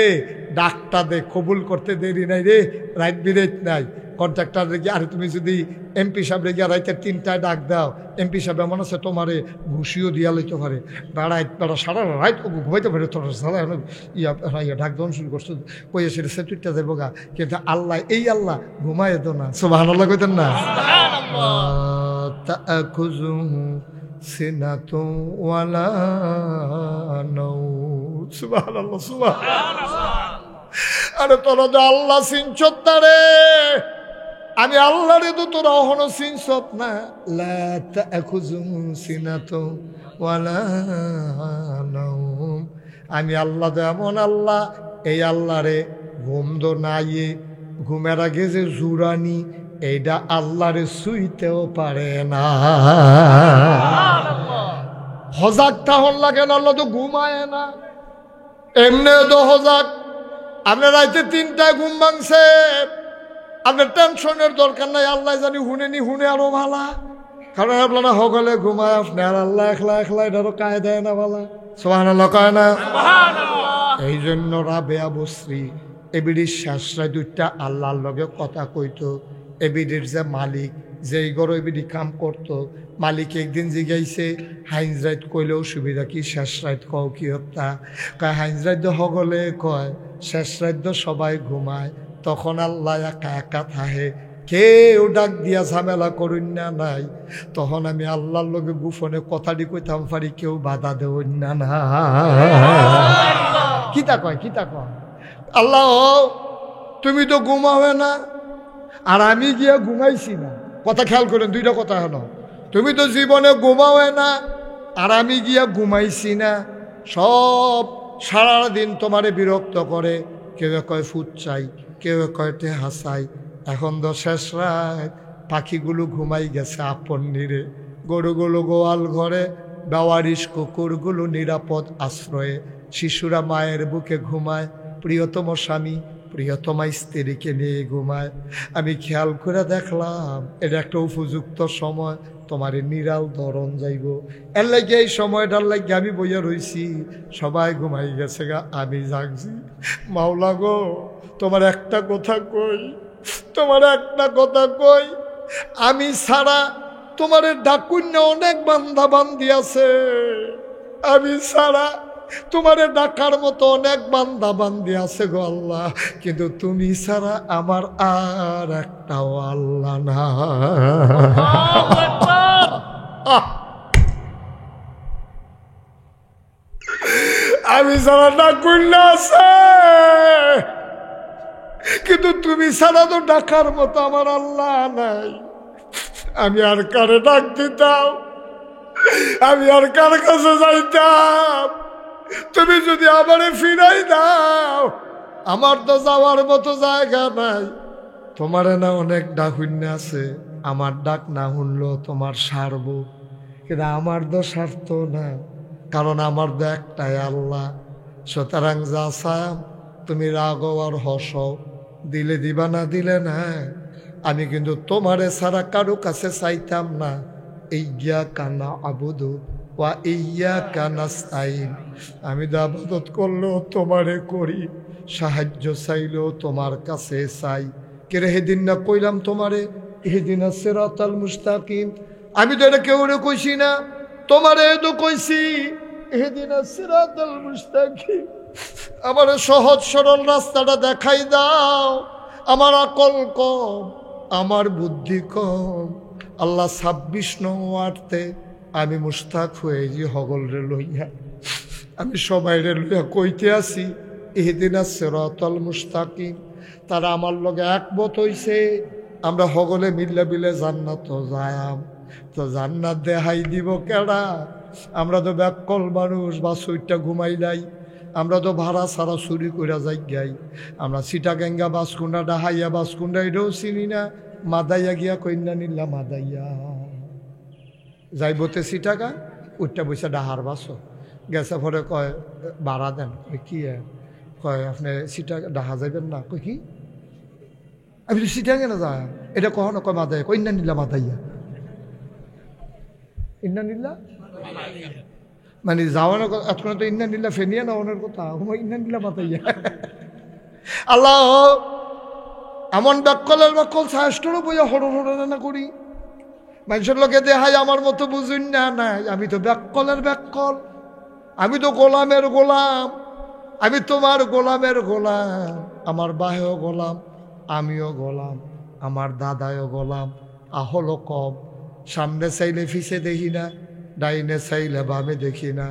ডাকটা দে, কবুল করতে দেরি নাই রে, রাইট বিরাইত নাই। কন্ট্রাক্টর রেগে, আরে তুমি যদি এমপি সাহেব রেগে রাইতে 3টায় ডাক দাও, এমপি সাহেব এমন আছে তোমারে ঘুষিও দিয়া লইতে পারে, বেড়া সারা রাইত ঘুমাইতে পারে, তোর সারা ইয়া ডাক দেওয়া শুরু করছো, কইয়া সেটা সে 2টা যাবো গা। কিন্তু আল্লাহ, এই আল্লাহ ঘুমাই দো না। সুবহানাল্লাহ কইতেন না? তাআখুযুহু সিনাতুন ওয়ালা নাওম। সুবহানাল্লাহ, সুবহানাল্লাহ। আরে তোরা যে আল্লাহ চিনছত না রে, আমি আল্লাহ রে তো তোরা অহনো চিনছত না। লা তাআখুযুহু সিনাতুন ওয়ালা নাওম, আমি আল্লাহ তো এমন আল্লাহ, এই আল্লাহ রে ঘুম দো নাই, ঘুমের আগে যে জুরানি এইটা আল্লাহ রে শুইতেও পারে না। হজাক তাহল লাগে না, আল্লাহ তো ঘুমায় না, এমনি তো হজাক। আপনার রাইতে 3টায় ঘুম ভাঙছে, আপনার টেনশনের দরকার নাই, আল্লাহ জানি হুনেনি, হুনে আরো ভালা, কারণ আপনারা সকলে ঘুমায়, আপনি আর আল্লাহ একলা একলা এটারও কায় দেয় না ভালা। সুবহানাল্লাহ কয় না? এই জন্য রাবেয়া বসরি এবিডির শেষরায় 2টা আল্লাহর লগে কথা কইতো। এবিডির যে মালিক, যেই গরো এবিডি কাম করতো, মালিক একদিন জিগাইছে হাইন্স রাইত কইলেও সুবিধা কি, শেষ রাইত কও কি হত্যা? কয় হাইন্স রাইত সকলে কয়, শেষ রাইত সবাই ঘুমায়, তখন আল্লাহ একা একা থাহে, কেউ ডাক দিয়া ঝামেলা করুন না নাই, তখন আমি আল্লাহর লগে গোপনে কথাটি কইতাম পারি, কেউ বাধা দেউন না না। কিতা কয়, কিতা কয়? আল্লাহ তুমি তো ঘুমাবে না, আর আমি গিয়া ঘুমাইছি না। কথা খেয়াল করেন, 2টা কথা হলো, তুমি তো জীবনে ঘুমাও না, আর আমি গিয়া ঘুমাইছি না। সব সারাদিন তোমারে বিরক্ত করে, কেউ কয় ফুট চাই, কেউ কয় টে হাসাই। এখন তো শেষ রাত, পাখিগুলো ঘুমাই গেছে আপন নিরে, গরুগুলো গোয়াল ঘরে, বেওয়ারিশ কুকুরগুলো নিরাপদ আশ্রয়ে, শিশুরা মায়ের বুকে ঘুমায়, প্রিয়তম স্বামী প্রিয়তমা স্ত্রীকে নিয়ে ঘুমায়। আমি খেয়াল করে দেখলাম এটা একটা উপযুক্ত সময়, তোমার নিরাল ধরন যাইব, এর লাগে এই সময়টার লাগে আমি বইয়া রইছি, সবাই ঘুমাই গেছে গা, আমি জাগছি। মাওলা গো, তোমার একটা কথা কই, তোমার একটা কথা কই, আমি ছাড়া তোমার ডাকুন্য অনেক বান্ধা বান্ধি আছে, আমি ছাড়া তোমারে ডাকার মতো অনেক বান্দা বান্দি আছে গো আল্লাহ, কিন্তু তুমি ছাড়া আমার আর একটাও আল্লাহ না। আমি ছাড়া ডাকুন্য আছে, কিন্তু তুমি ছাড়া তো ডাকার মতো আমার আল্লাহ নাই। আমি আর কারে ডাক দিতাম, আমি আর কার কাছে যাইতাম? তুমি যদি আমারে ফিরাই দাও, আমার তো যাওয়ার মতো জায়গা নাই। তোমারে না অনেক ডাক হইন্য আছে, আমার ডাক না শুনলেও তোমার সারব, কিন্তু আমার তো স্বার্থ না, কারণ আমার তো একটাই আল্লাহ। সুতরাং যা চাম তুমি রাগো আর হস, দিলে দিবা না দিলে না। আমি কিন্তু তোমারে ছাড়া কারো কাছে চাইতাম না। ইয়া কানা আবুদু ওয়া ইয়া কানাস্তাইন, আমি তো আবাদত করলেও তোমারে করি, সাহায্য চাইলেও তোমার কাছে চাই। কেরে সেদিন না কইলাম তোমারে ইহদিনাস সিরাতাল মুস্তাকিম, আমি তো এটা কেউ কইছি না, তোমারে তো কইছি ইহদিনাস সিরাতাল মুস্তাকিম। আমার সহজ সরল রাস্তাটা দেখাই দাও। আমার আকল কম, আমার বুদ্ধি কম। আল্লাহ 26 নং ওয়ার্ডতে আমি মুস্তাক হয়েছি হগল রে লইয়া, আমি সবাই রে লইয়া কইতে আসি ইহদিনাস সিরাতাল মুস্তাকিম। তারা আমার লগে একমত হইছে, আমরা হগলে মিল্লা বিলে জান্নাত যায়াম। তো জান্নাত দেখাই দিব কেডা? আমরা তো ব্যাককল মানুষ, বা সুইটটা ঘুমাই নাই, আমরা তো ভাড়া সারা চুরি করে যাই গাই। আমরা সিটাগেঙ্গা বাসকুন্ডা ডাহাইয়া বাসকুন্ডা এটাও চিনি না, মাদাইয়া গিয়া কন্যা নিল্লা মাদাইয়া যাইবতে সিটাগা উঠটা বসে ডাহার বাসো গেছে। পরে কয় ভাড়া দেন, কি কয় আপনি সিটা ডাহা যাইবেন না? কই কি আমি সিটাগে না যায়, এটা কখনো কয় মাদাইয়া, কন্যা নিল্লা মাদাইয়া, ইন্না নিল্লা মানে যাওয়ানোর কথা। এতক্ষণ তো ইন্না নিল্লা ফেনিয়া না ওনার কথা, ইন্না নিল্লা মাতাইয়া। আল্লাহ এমন ব্যাকলের ব্যাকল শাস্ত্রও বইয়া হরনা করি, মানুষের লোকে দেখাই আমার মতো বুঝুন না নাই। আমি তো ব্যাকলের ব্যাকল, আমি তো গোলামের গোলাম, আমি তোমার গোলামের গোলাম। আমার বাহেও গোলাম, আমিও গোলাম, আমার দাদাও গোলাম। আহলো কম, সামনে চাইলে ফিসে দেখি না, ডাইনে চাইলে বামে দেখি না।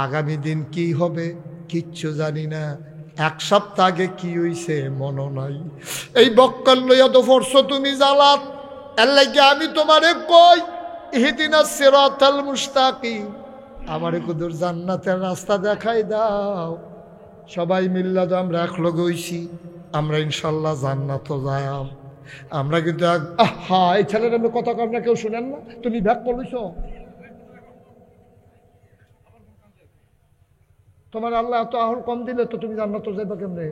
আগামী দিন কি হবে কিচ্ছু জানি না, এক সপ্তাহ আগে কি হইছে মনে নাই। এই বক্কল লইয়া তো ফরছো তুমি জালাত, এর লাগে আমি তোমারে কই ইহদিনাস সিরাতাল মুস্তাকিম, আমারে কুদুর জান্নাতের রাস্তা দেখাই দাও। সবাই মিল্লা তো আমরা এক লগে হইছি, আমরা ইনশাল্লাহ জান্নাত যায়াম। আমরা কিন্তু আহা এই ছেলের আমি কথা আপনার কেউ শুনেন না, তুমি ব্যাক করলিস তোমার আল্লাহ এত আহল কম দিলে তো তুমি জান্নাত যাইবা কেমনে?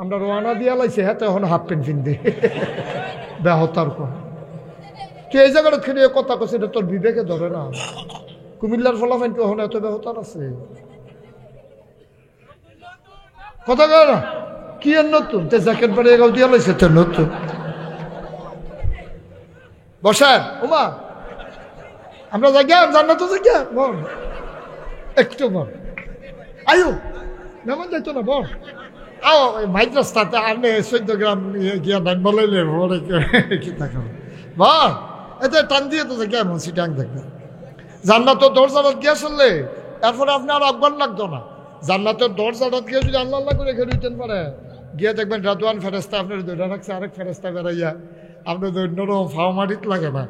আমরা রোয়ানা দিয়া লাইছে, হ্যাঁ তো এখন হাফ প্যান্ট পিনতে ব্যাহতার কম। তুই এই জায়গাটা খেলে কথা কছে, এটা তোর বিবেকে ধরে না। কুমিল্লার ফলাফাইন কি এখন এত ব্যাহতার আছে? কথা কয় না কি আর নতুন তে জ্যাকেট বাড়ি এগাও দিয়া লাইছে তো নতুন। বসেন ওমা, আমরা যাই গিয়া জান্নাত যাই গিয়া বল একটু বল আয়ো মেমন যাইতো না বল আও মাইক রাস্তাতে আনে 14 গ্রাম গিয়া নাম বলাইলে বলে কি থাকো বল এতে টান দিয়ে তো যাই এমন সিটাং দেখবে। জান্নাতের দরজাটা গিয়া চললে এরপরে আপনি আর আফগান লাগতো না। জান্নাতের দরজাটা গিয়ে যদি আল্লাহ আল্লাহ করে খেয়ে দিতেন পারে, গিয়ে দেখবেন রাদওয়ান ফেরেস্তা আপনার দৈরা রাখছে, আরেক ফেরেস্তা বেড়াইয়া আপনার দৈন্যরম ফাওমারিত লাগে না।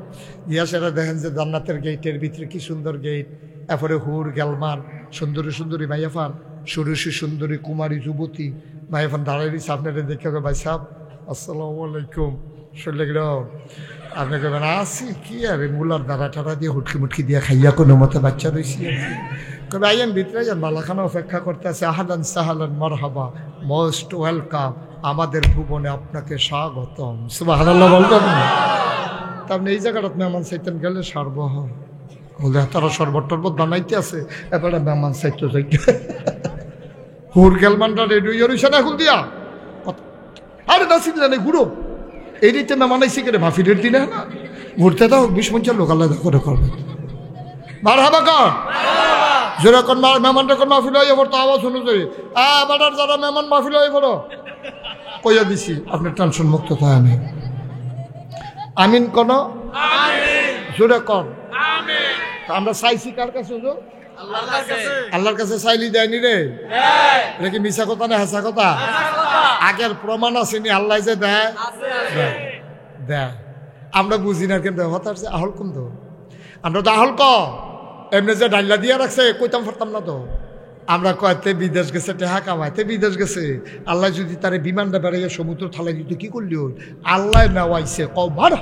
গিয়া সেটা দেখেন যে জান্নাতের গেটের ভিতরে কি সুন্দর গেট, এরপরে হুর গেলমান সুন্দরী সুন্দরী মাইয়াফান, সুরসী সুন্দরী কুমারী যুবতী মাইয়াফান দাঁড়াই দিচ্ছে। আপনারা দেখে ভাই সাহেব আসসালামু আলাইকুম শুনলে গেলাম আপনি কেবেন আসি কি আর মুলার দাঁড়া টাড়া দিয়ে হুটকি মুটকি দিয়ে খাইয়া কোনো মতো বাচ্চা রয়েছি কবে আইয়েন ভিতরে যান, বালাখানা অপেক্ষা করতে আছে। আহালান সাহালান মারহাবা, মোস্ট ওয়েলকাম, আমাদের ভুবনে আপনাকে স্বাগতম। সুবহানাল্লাহ বলবেন না? তার এই জায়গাটা মেহমান চাইতেন গেলে সারব হলে তারা শরবত টরবত বানাইতে আছে, এবারে মেহমান চাইতে যাই হুর গেলমানটা রেডি হয়ে রয়েছে না এখন দিয়া আরে নাসিল জানে ঘুরো এই দিতে মেহমান আইসি কেটে মাফিরের দিনে না ঘুরতে দাও 20-50 লোক আলাদা করে করবে। মারহাবা কর জোরে কোন মেহমানটা কোন মাহফিল হয়ে পড়তো আওয়াজ অনুযায়ী আবার যারা মেহমান মাহফিল হয়ে পড়ো কইয়া দিছি আপনার টেনশন মুক্ত থাকে নেই। আমিন কোন জোরে কর আমরা চাইছি কার কাছে? আল্লাহর কাছে চাইলি দেয়নি রে, এটা কি মিছা কথা না হাসা কথা? আগের প্রমাণ আসেনি আল্লাহ যে দেয় দেয়, আমরা বুঝি না কিন্তু হতার যে আহল কম তো আমরা তো আহল ক এমনি যে ডাইলা দিয়া রাখছে কইতাম পারতাম না তো আমরা কয়তে বিদেশ গেছে টেহা কামাইতে বিদেশ গেছে। আল্লাহ যদি তারে বিমানটা বেড়াইয়া সমুদ্র থালাই দিত কি করলি? আল্লাহ নেওয়াইছে কও ভাড়া।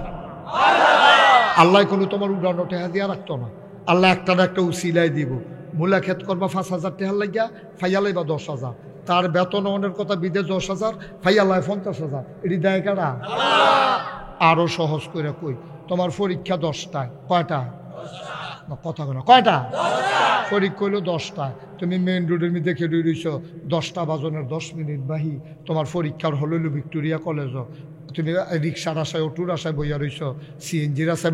আল্লাহ কোনো তোমার উড়ানো টেহা দিয়া রাখতো না। আল্লাহ একটা না একটা উসিলাই দিব। মূলা ক্ষেত করবা 5,000 টেহার লাগিয়া, ফাইয়ালাই বা 10,000। তার বেতন অনের কথা বিদেশ 10,000, ফাইয়ালাই 50,000। এটি দেয় কারা? আরো সহজ করে কই, তোমার পরীক্ষা 10টায়, কয়টা? কথা বলো কয়টা? পরীক্ষা হইলো 10টায়। তুমি মেইন রোডের মধ্যে খেলে রইছ 10টা বাজনের 10 মিনিট বাহি। তোমার পরীক্ষার হল হইল ভিক্টোরিয়া কলেজ। তুমি রিক্সার আশায় অটোর আশায় বইয়া রইছ, সিএনজির আশায়।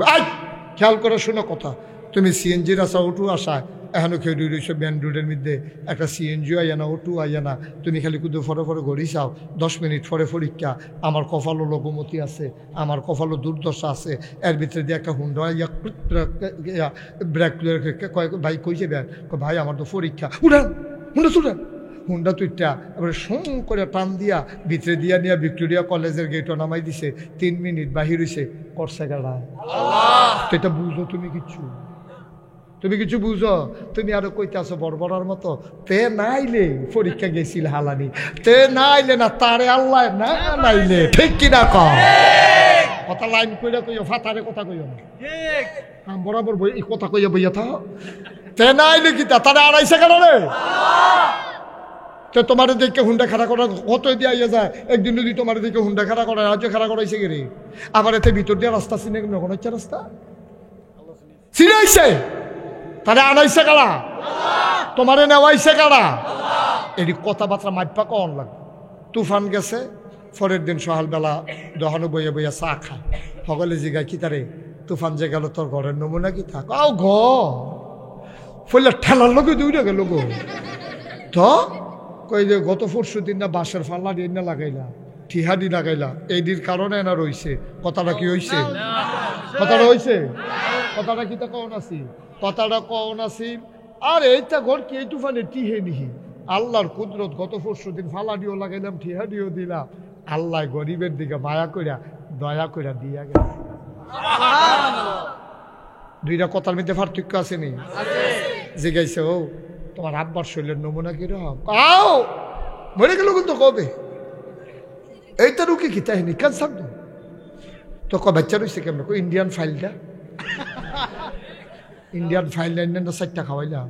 খেয়াল করে শোনো কথা, তুমি সিএনজির আশা অটো আশায় এখনো খেয়ে রইছো মেন রোডের মধ্যে। একটা সিএনজিও আইয়া না, অটো আইয়া না। তুমি খালি কুদু ফরে ফরে ঘড়ি চাও, 10 মিনিট পরে পরীক্ষা। আমার কপালও লঘুমতি আছে, আমার কপালও দুর্দশা আছে। এর ভিতরে দিয়ে একটা হুন্ডা ইয়া ব্রেক ভাই কইছে ভাই আমার তো পরীক্ষা, উঠান হুন্ডা ছুটান। হুন্ডা তুইটা এবারে সং করে টান দিয়া ভিতরে দিয়া নিয়ে ভিক্টোরিয়া কলেজের গেটও নামাই দিছে। 3 মিনিট বাহির হইছে, করছে গাড়ায়। তো এটা বুঝো তুমি কিচ্ছু? তুমি কিছু বুঝো? তুমি আরো কইতে আসো বড়বড়ার মতো। তে নাইলে পরীক্ষা গেছিল হালানি, তে নাইলে না তারে আল্লাহ না নাইলে, ঠিক কিনা কম কথা লাইন কইরা কইও, ফাতারে কথা কইও না, বরাবর বই এই কথা কইয়া বইয়া থাও। তে নাইলে কি তারে আড়াইছে কেন রে? তো তোমার দেখে হুন্ডা খাড়া করা কত দিয়ে আইয়া যায়। একদিন যদি তোমার দেখে হুন্ডা খাড়া করা, আজও খাড়া করাইছে গেরে। আবার এতে ভিতর দিয়ে রাস্তা চিনে মনে হচ্ছে রাস্তা চিনাইছে, তারে আনাইছে কারা? তোমারে নেওয়াইছে কারা? এটি কথাবার্তা মাইপা কন লাগবে। তুফান গেছে, পরের দিন সকালবেলা দহানো বইয়া বইয়া চা খায়। সকলে জিগায় কি তারে তুফান যে গেল তোর ঘরের নমুনা কি থাক? আও ঘর ফলে ঠেলার লোকে দুইটা গেল গো। তো কই যে গত 4 দিন না বাঁশের ফাল্লা দিয়ে না লাগাইলা, ঠিহাদি লাগাইলা, এইটির কারণে না রইছে। কথাটা কি হইছে? কথাটা হইছে? কথাটা কি তা কন আছি? কথাটা কন আছি। আর এইটা ঘর কি এই তুফানে টিহে নিহি? আল্লাহর কুদরত। গত 4 দিন ফালাডিও লাগাইলাম, ঠিহাডিও দিলাম। আল্লাহ গরিবের দিকে মায়া কইরা দয়া কইরা দিয়া গেল। দুইটা কথার মধ্যে পার্থক্য আছে নি? জিগাইছে ও তোমার আব্বার শৈলের নমুনা কিরকম? আও মরে গেল কিন্তু কবে? এইটা রুকি কি তাইনি কেন থাকতো? তো ক বাচ্চা রয়েছে কেমন? ইন্ডিয়ান ফাইলটা, ইন্ডিয়ান ফাইল ইন্ডিয়ান 4টা খাওয়াইলাম।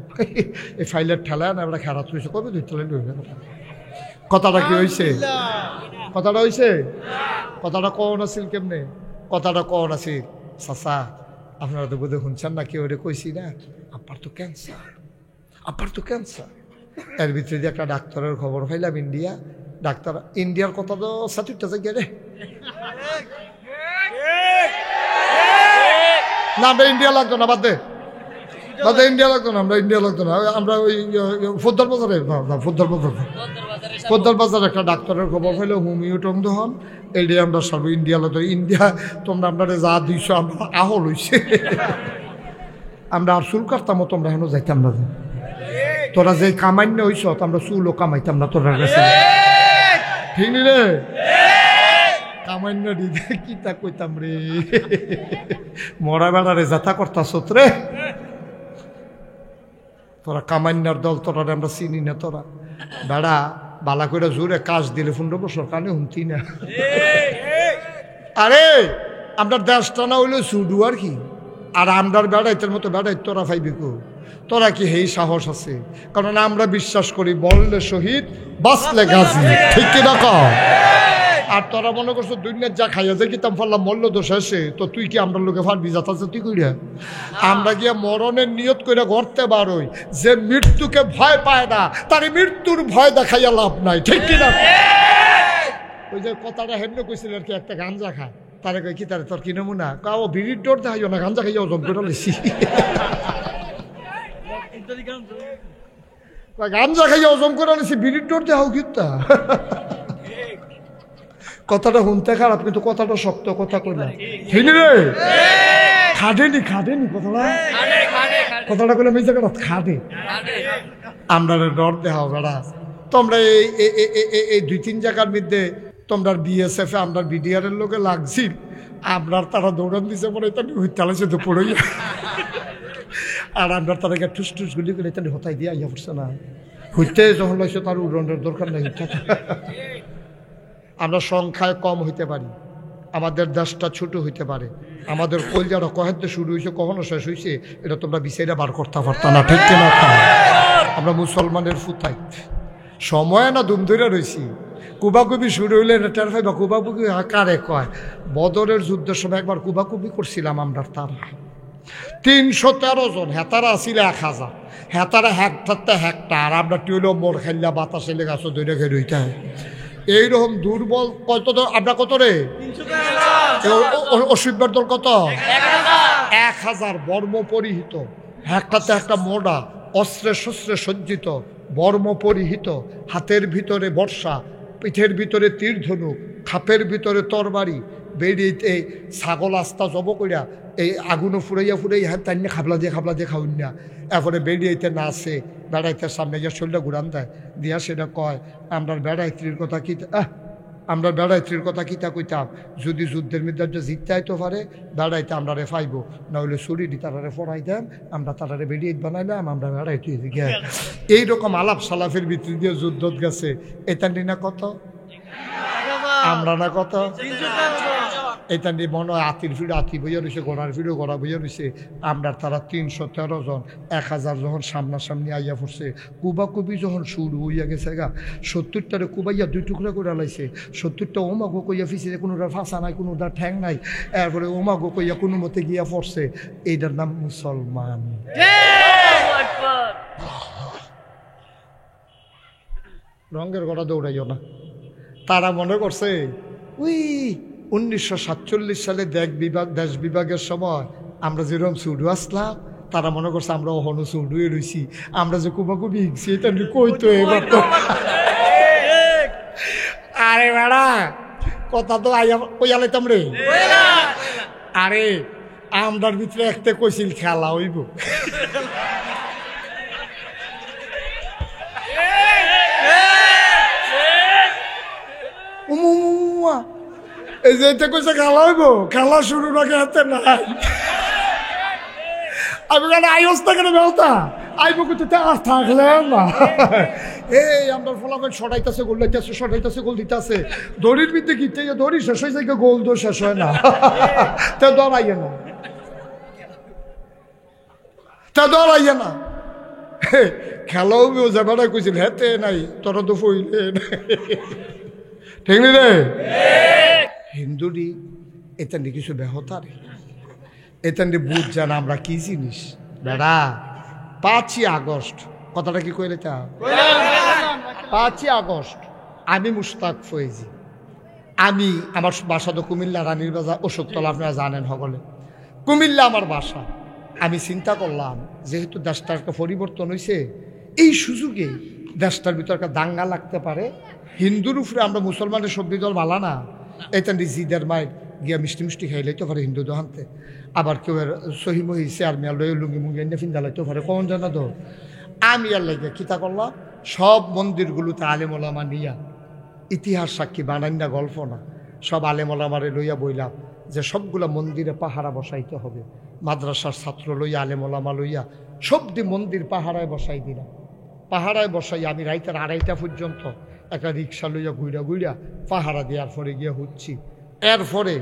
এই ফাইলের ঠেলায় না আমরা খেরাত হয়েছে কবে? 2 ঠেলাই ঢুকে। কথাটা কি হয়েছে? কথাটা হয়েছে? কথাটা কন আছিল কেমনে? কথাটা কন আছিল চাচা আপনারা তো বোধহয় শুনছেন না, কেউ কইছি না আব্বার তো ক্যান্সার, আব্বার তো ক্যান্সার। এর ভিতরে দিয়ে একটা ডাক্তারের খবর পাইলাম ইন্ডিয়া। ডাক্তার ইন্ডিয়ার কথা তো সাতুরটা জায়গা রে না, আমরা ইন্ডিয়া লাগতো না, বাদ দে বাদ দে, ইন্ডিয়া লাগতো না, আমরা ইন্ডিয়া লাগতো না। আমরা ওই ফোদ্দার বাজারে, ফোদ্দার বাজারে একটা ডাক্তারের খবর পাইলে হোমিও টং হন এইটাই আমরা সব ইন্ডিয়া লাগতো। ইন্ডিয়া তোমরা আমরা যা দিইছো আমরা আহল হইছে। আমরা আর চুল কাটতামও তোমরা হেন যাইতাম না। তোরা যে কামান্য হইছ আমরা চুলও কামাইতাম না তোরা কাছে, ঠিক রে? কামান্য দিদে কি তা কইতাম রে, মরা বেড়ারে যাতা করতাছ রে। তোরা কামান্যার দল, তোরা আমরা চিনি না। তোরা বেড়া বালা করে জোরে কাজ দিলে 15 বছর কানে হুমতি না। আরে আমরা দেশটা না হইলে সুডু আর কি। আর আমরার বেড়াইতের মতো বেড়াই তোরা পাইবি কো? তোরা কি হেই সাহস আছে? কারণ আমরা বিশ্বাস করি বললে শহীদ বাঁচলে গাজী, ঠিক কিনা কও? আর তোরা মনে করছো দুনিয়ার যা খাইয়া যে কিতাম ফেললাম মল্ল দোষ আসে, তো তুই কি আমরা লোকে ফারবি যাতাছে তুই কইরা? আমরা গিয়ে মরণের নিয়ত করে ঘরতে বারোই। যে মৃত্যুকে ভয় পায় না তার মৃত্যুর ভয় দেখাইয়া লাভ নাই, ঠিক কিনা? ওই যে কথাটা হেমনে কইছিল আর কি, একটা গাঞ্জা খায় তারে কই কি তারে তোর কি নমুনা? কাও বিড়ির ডোর দেখাইও না, গাঞ্জা খাইয়া ওজন করে লেছি। গাঞ্জা খাইয়া ওজন করে লেছি, বিড়ির ডোর দেখাও কিতা? কথাটা শুনতে খারাপ কিন্তু কথাটা শক্ত কথা কইলাম, ঠিক রে? খাদেনি খাদেনি কথাটা, কথাটা কইলাম এই জায়গাটা খাদে। আমরা ডর দেখাও বেড়া। তোমরা এই 2-3 জায়গার মধ্যে তোমরা বিএসএফ আমরা বিডিআর এর লোকে লাগছি, আপনার তারা দৌড়ান দিছে পরে হইতালাইছে তো পড়ইয়া। আর আমরা তাদেরকে ঠুস ঠুস গুলি করে তাদের হতাই দিয়ে আইয়া পড়ছে না। হইতে যখন লাগছে তার উড়নের দরকার নেই। আমরা সংখ্যায় কম হইতে পারি, আমাদের দেশটা ছোট হইতে পারে, আমাদের কলজাটা কহেতে শুরু হয়েছে কখনো শেষ হয়েছে এটা তোমরা বিচাইরা বার করতে পারত না, ঠিক কিনা? আমরা মুসলমানের ফুতাই সময় না দুম ধরে রয়েছি। কুবাকুবি শুরু হইলে টের পাইবা কুবাকুবি কারে কয়। বদরের যুদ্ধের সময় একবার কুবাকুবি করছিলাম আমরা, তারা 313 জন, হেতারা আসছিল 1000, হেতারা হেক্টার, আমরা টিউলো মোড় খেললা বাতাসে লেগাছ দৈরে ঘের হইতে হয়। এইরকম দুর্বল কত আমরা কত রে অসুবিধার দল কত 1000 বর্ম পরিহিত, একটাতে একটা মোড়া, অস্ত্রে শস্ত্রে সজ্জিত, বর্ম পরিহিত, হাতের ভিতরে বর্ষা, পিঠের ভিতরে তীর ধনুক, খাপের ভিতরে তরবারি, বেরিয়ে ছাগল আস্তা জব কইরা এই আগুনও ফুরাইয়া হ্যাঁ তাই খাবলা দিয়ে খাউন না। এরপরে বেরিয়েতে না আসে, বেড়াইতে সামনে গিয়ে শরীরটা ঘুরান দেয় দিয়া সেটা কয় আমরা বেড়াইত্রীর কথা কি আমরা বেড়াইত্রীর কথা কিতা কইতাম, যদি যুদ্ধের মধ্যে জিততে আইতে পারে বেড়াইতে আমরা রে ফাইব, না হইলে শরীরই তারারে ফরাই দেন, আমরা তারারে বেরিয়ে বানাইলাম, আমরা বেড়াইতে গে। এইরকম আলাপ সালাফের ভিতর দিয়ে যুদ্ধ গেছে। এটা না কত আমরা না কত এটা নিয়ে মনে হয় আতির ফিরে আতি বইয়া রয়েছে, ঘোড়ার ফিরে ঘোড়া বইয়া রয়েছে। আমরা তারা 313 জন 1000 যখন সামনাসামনি আইয়া পড়ছে, কুবাকুবি যখন শুরু হইয়া গেছে গা, 70টারে কুবাইয়া 2 টুকরা করে লাইছে। 70টা ওমাগো কইয়া ফিসে, কোনোটার ফাঁসা নাই, কোনোটার ঠ্যাং নাই, এরপরে ওমাগো কইয়া কোনো মতে গিয়া পড়ছে। এইটার নাম মুসলমান। রঙের গড়া দৌড়াইও না। তারা মনে করছে ওই 1947 সালে দেশ বিভাগের সময় আমরা যেরকম সুডু আসলাম, তারা মনে করছে আমরা ওহনো সুডুয়ে রয়েছি, আমরা যে কুবাকুবি হিংছি এটা কইতো এবার তো। আরে বেড়া কথা তো কইয়ালাইতাম রে। আরে আমরার ভিতরে একটা কইছিল খেলা হইব, এই যে এটা কইছে খেলা হইব, খেলা শুরু আগে হাতে নাই। আমি কেন আইস না কেন বেহতা আইব কিন্তু আর থাকলে না। এই আমরা ফলাফল সরাইতেছে গোল লাইতেছে, সরাইতেছে গোল দিতেছে, দড়ির ভিত্তি গিতে দড়ি শেষ হয়ে যায়, গোল দৌড় শেষ হয় না, তা দৌড়াইয়ে না, তা দৌড়াইয়ে না। খেলাও যাবাটা কইছিল হেতে নাই, তোরা তো ফইলে ঠিক নি রে হিন্দুরি। এটা নিয়ে কিছু বেহতার, এটা নিয়ে বুঝ জানা আমরা কি জিনিস বেড়া। 5ই আগস্ট কথাটা কি কইলে তা 5ই আগস্ট আমি মুশতাক ফয়েজি, আমি আমার বাসা তো কুমিল্লা রানীর বাজার অশোকতলা, আপনারা জানেন সকলে কুমিল্লা আমার বাসা। আমি চিন্তা করলাম যেহেতু দেশটার একটা পরিবর্তন হয়েছে, এই সুযোগে দেশটার ভিতর একটা দাঙ্গা লাগতে পারে, হিন্দুর উপরে আমরা মুসলমানের সবজি দল ভালা না, এটা জিদের মায়ের গিয়া মিষ্টি মিষ্টি খাই লাইতে পারে হিন্দু দোকানতে, আবার কেউ সহিমহি চেয়ার মেয়ার লয়ে লুঙ্গি মুঙ্গি এনে ফিন্দা লাইতে পারে, কখন জানা তো। আমি আর লাগে কিতা করলাম, সব মন্দিরগুলোতে আলেমোলামা নিয়া, ইতিহাস সাক্ষী বানান্না গল্প না, সব আলেমোলামারে লইয়া বইলাম যে সবগুলা মন্দিরে পাহারা বসাইতে হবে। মাদ্রাসার ছাত্র লইয়া আলেমোলামা লইয়া সব দি মন্দির পাহারায় বসাই দিলাম। পাহারায় বসাই আমি রাইতের 2:30 পর্যন্ত একটা রিক্সা লইয়া ঘুরা পাহারা দেওয়ার পরে গিয়ে হচ্ছি। এরপরে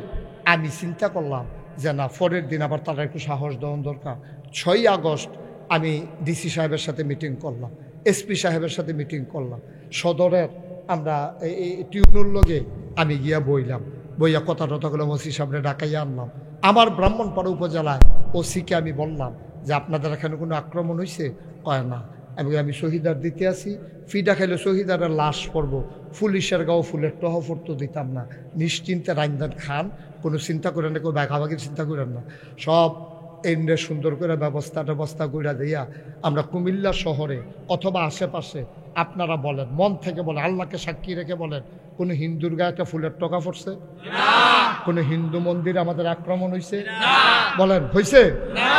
আমি চিন্তা করলাম যে না, পরের দিন আবার তারা একটু সাহস দেওয়ার দরকার। 6ই আগস্ট আমি ডিসি সাহেবের সাথে মিটিং করলাম, এসপি সাহেবের সাথে মিটিং করলাম, সদরের আমরা এই টিউনুর লগে আমি গিয়া বইয়া কথা টথাগুলো ওসি সাহেবরে ডাকাইয়া আনলাম। আমার ব্রাহ্মণপাড়া উপজেলায় ওসিকে আমি বললাম যে আপনাদের এখানে কোনো আক্রমণ হয়েছে? কয় না। আমি শহীদার দিতে আসি, ফিডা খাইলে শহীদারের লাশ পড়ব, পুলিশের গাও ফুলের টহফর তো দিতাম না, নিশ্চিন্তে রাইন্দান খান, কোনো চিন্তা করেন না, কোনো ভাগাভাগির চিন্তা করেন না, সব এনে সুন্দর করে ব্যবস্থা করে দিয়া আমরা কুমিল্লা শহরে অথবা আশেপাশে আপনারা বলেন, মন থেকে বলেন, আল্লাহকে সাক্ষী রেখে বলেন, কোনো হিন্দুর গায়ে ফুলের টকা পড়ছে? কোনো হিন্দু মন্দিরে আমাদের আক্রমণ হয়েছে? বলেন হয়েছে?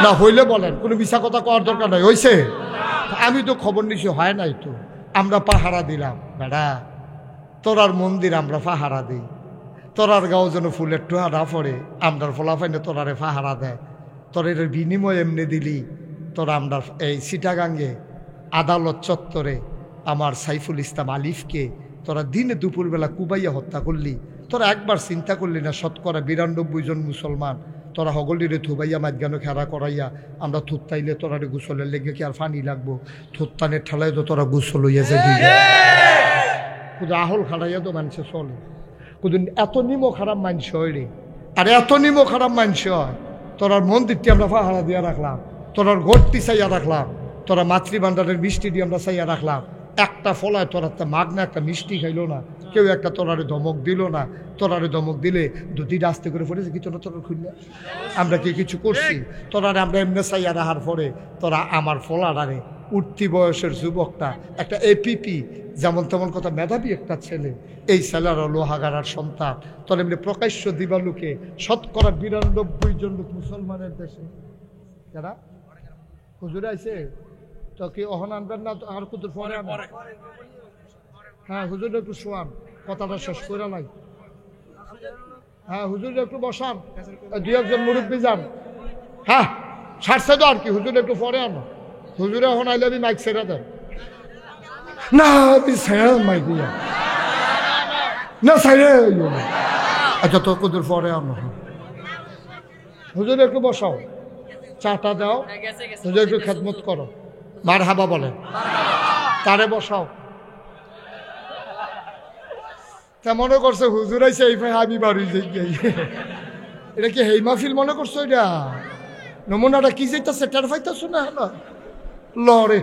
না হইলে বলেন, কোনো মিছা কথা কওয়ার দরকার নাই, হয়েছে? আমি তো খবর নিছি, হয় নাই তো, আমরা পাহারা দিলাম। বেড়া তোরার মন্দির আমরা পাহারা দিই, তোরার গাও যেন ফুলের টোহা না পড়ে, আমরা ফলাফাইনে তোরারে পাহারা দেয়, তোর এর বিনিময় এমনি দিলি তোরা আমরা এই চিটাগাঙ্গে আদালত চত্বরে আমার সাইফুল ইসলাম আলিফকে তোরা দিনে দুপুরবেলা কুবাইয়া হত্যা করলি, তোরা একবার চিন্তা করলি না শতকরা 92 জন মুসলমান তোরা হগলিরে থুবাইয়া মাঝগানো খেলা করাইয়া আমরা থুত্তাইলে তোরা গোসলের লেগে কি আর পানি লাগবো? থুত্তানের ঠেলায় তো তোরা গোসল হইয়া যাবি, শুধু আহল খাড়াইয়া তো মানুষে চলে, শুধু এত নিমো খারাপ মানুষ হয় রে। আর এত নিমো খারাপ মানুষ হয়, তোরার মন্দিরটি আমরা পাহারা দিয়া রাখলাম, তোরার ঘরটি চাইয়া রাখলাম, তোরা মাতৃভাণ্ডারের মিষ্টি দিয়ে আমরা চাইয়া রাখলাম, একটা ফলায় তোরা মাগনা একটা মিষ্টি খাইলো না, কেউ একটা তোরারে ধমক দিল না। তোরারে ধমক দিলে দুটিটা আস্তে করে পড়েছে কি তোরা তোরা খুললে আমরা কি কিছু করছি? তোরারে আমরা এমনি চাইয়া রাখার পরে তোরা আমার ফলারে উঠতি বয়সের যুবকটা একটা এপিপি যেমন তেমন কথা মেধাবী একটা ছেলে, এই ছেলেরা লোহাগারার সন্তান, তোরা এমনি প্রকাশ্য দিবালুকে শতকরা 92 জন লোক মুসলমানের দেশে যারা হুজুর আইছে তো কি অহন আনবেন না? আর কত পরে হ্যাঁ হুজুর একটু শোয়ান, কথাটা শেষ করে নাই। হ্যাঁ হুজুর একটু বসান, 2-1 মুরব্বী যান। হ্যাঁ ছাড়ছে তো আর কি, হুজুর একটু পরে আনো। হুজুরে এখন আইলে আমি মাইক ছেড়ে দেন না, আমি ছেড়ে মাইক দিয়া না ছেড়ে। আচ্ছা তো কত পরে আনো, হুজুর একটু বসাও, চাটা দাও, হুজুর একটু খেদমত করো, মার হাবা বলে তারে বসাও। তা মনে করছে হুজুর আইসে এই ভাই আমি বাড়ি যাই, এটা কি হেই মাহফিল মনে করছো? এটা নমুনাটা কি যাইতেছে টের পাইতেছো না? লরে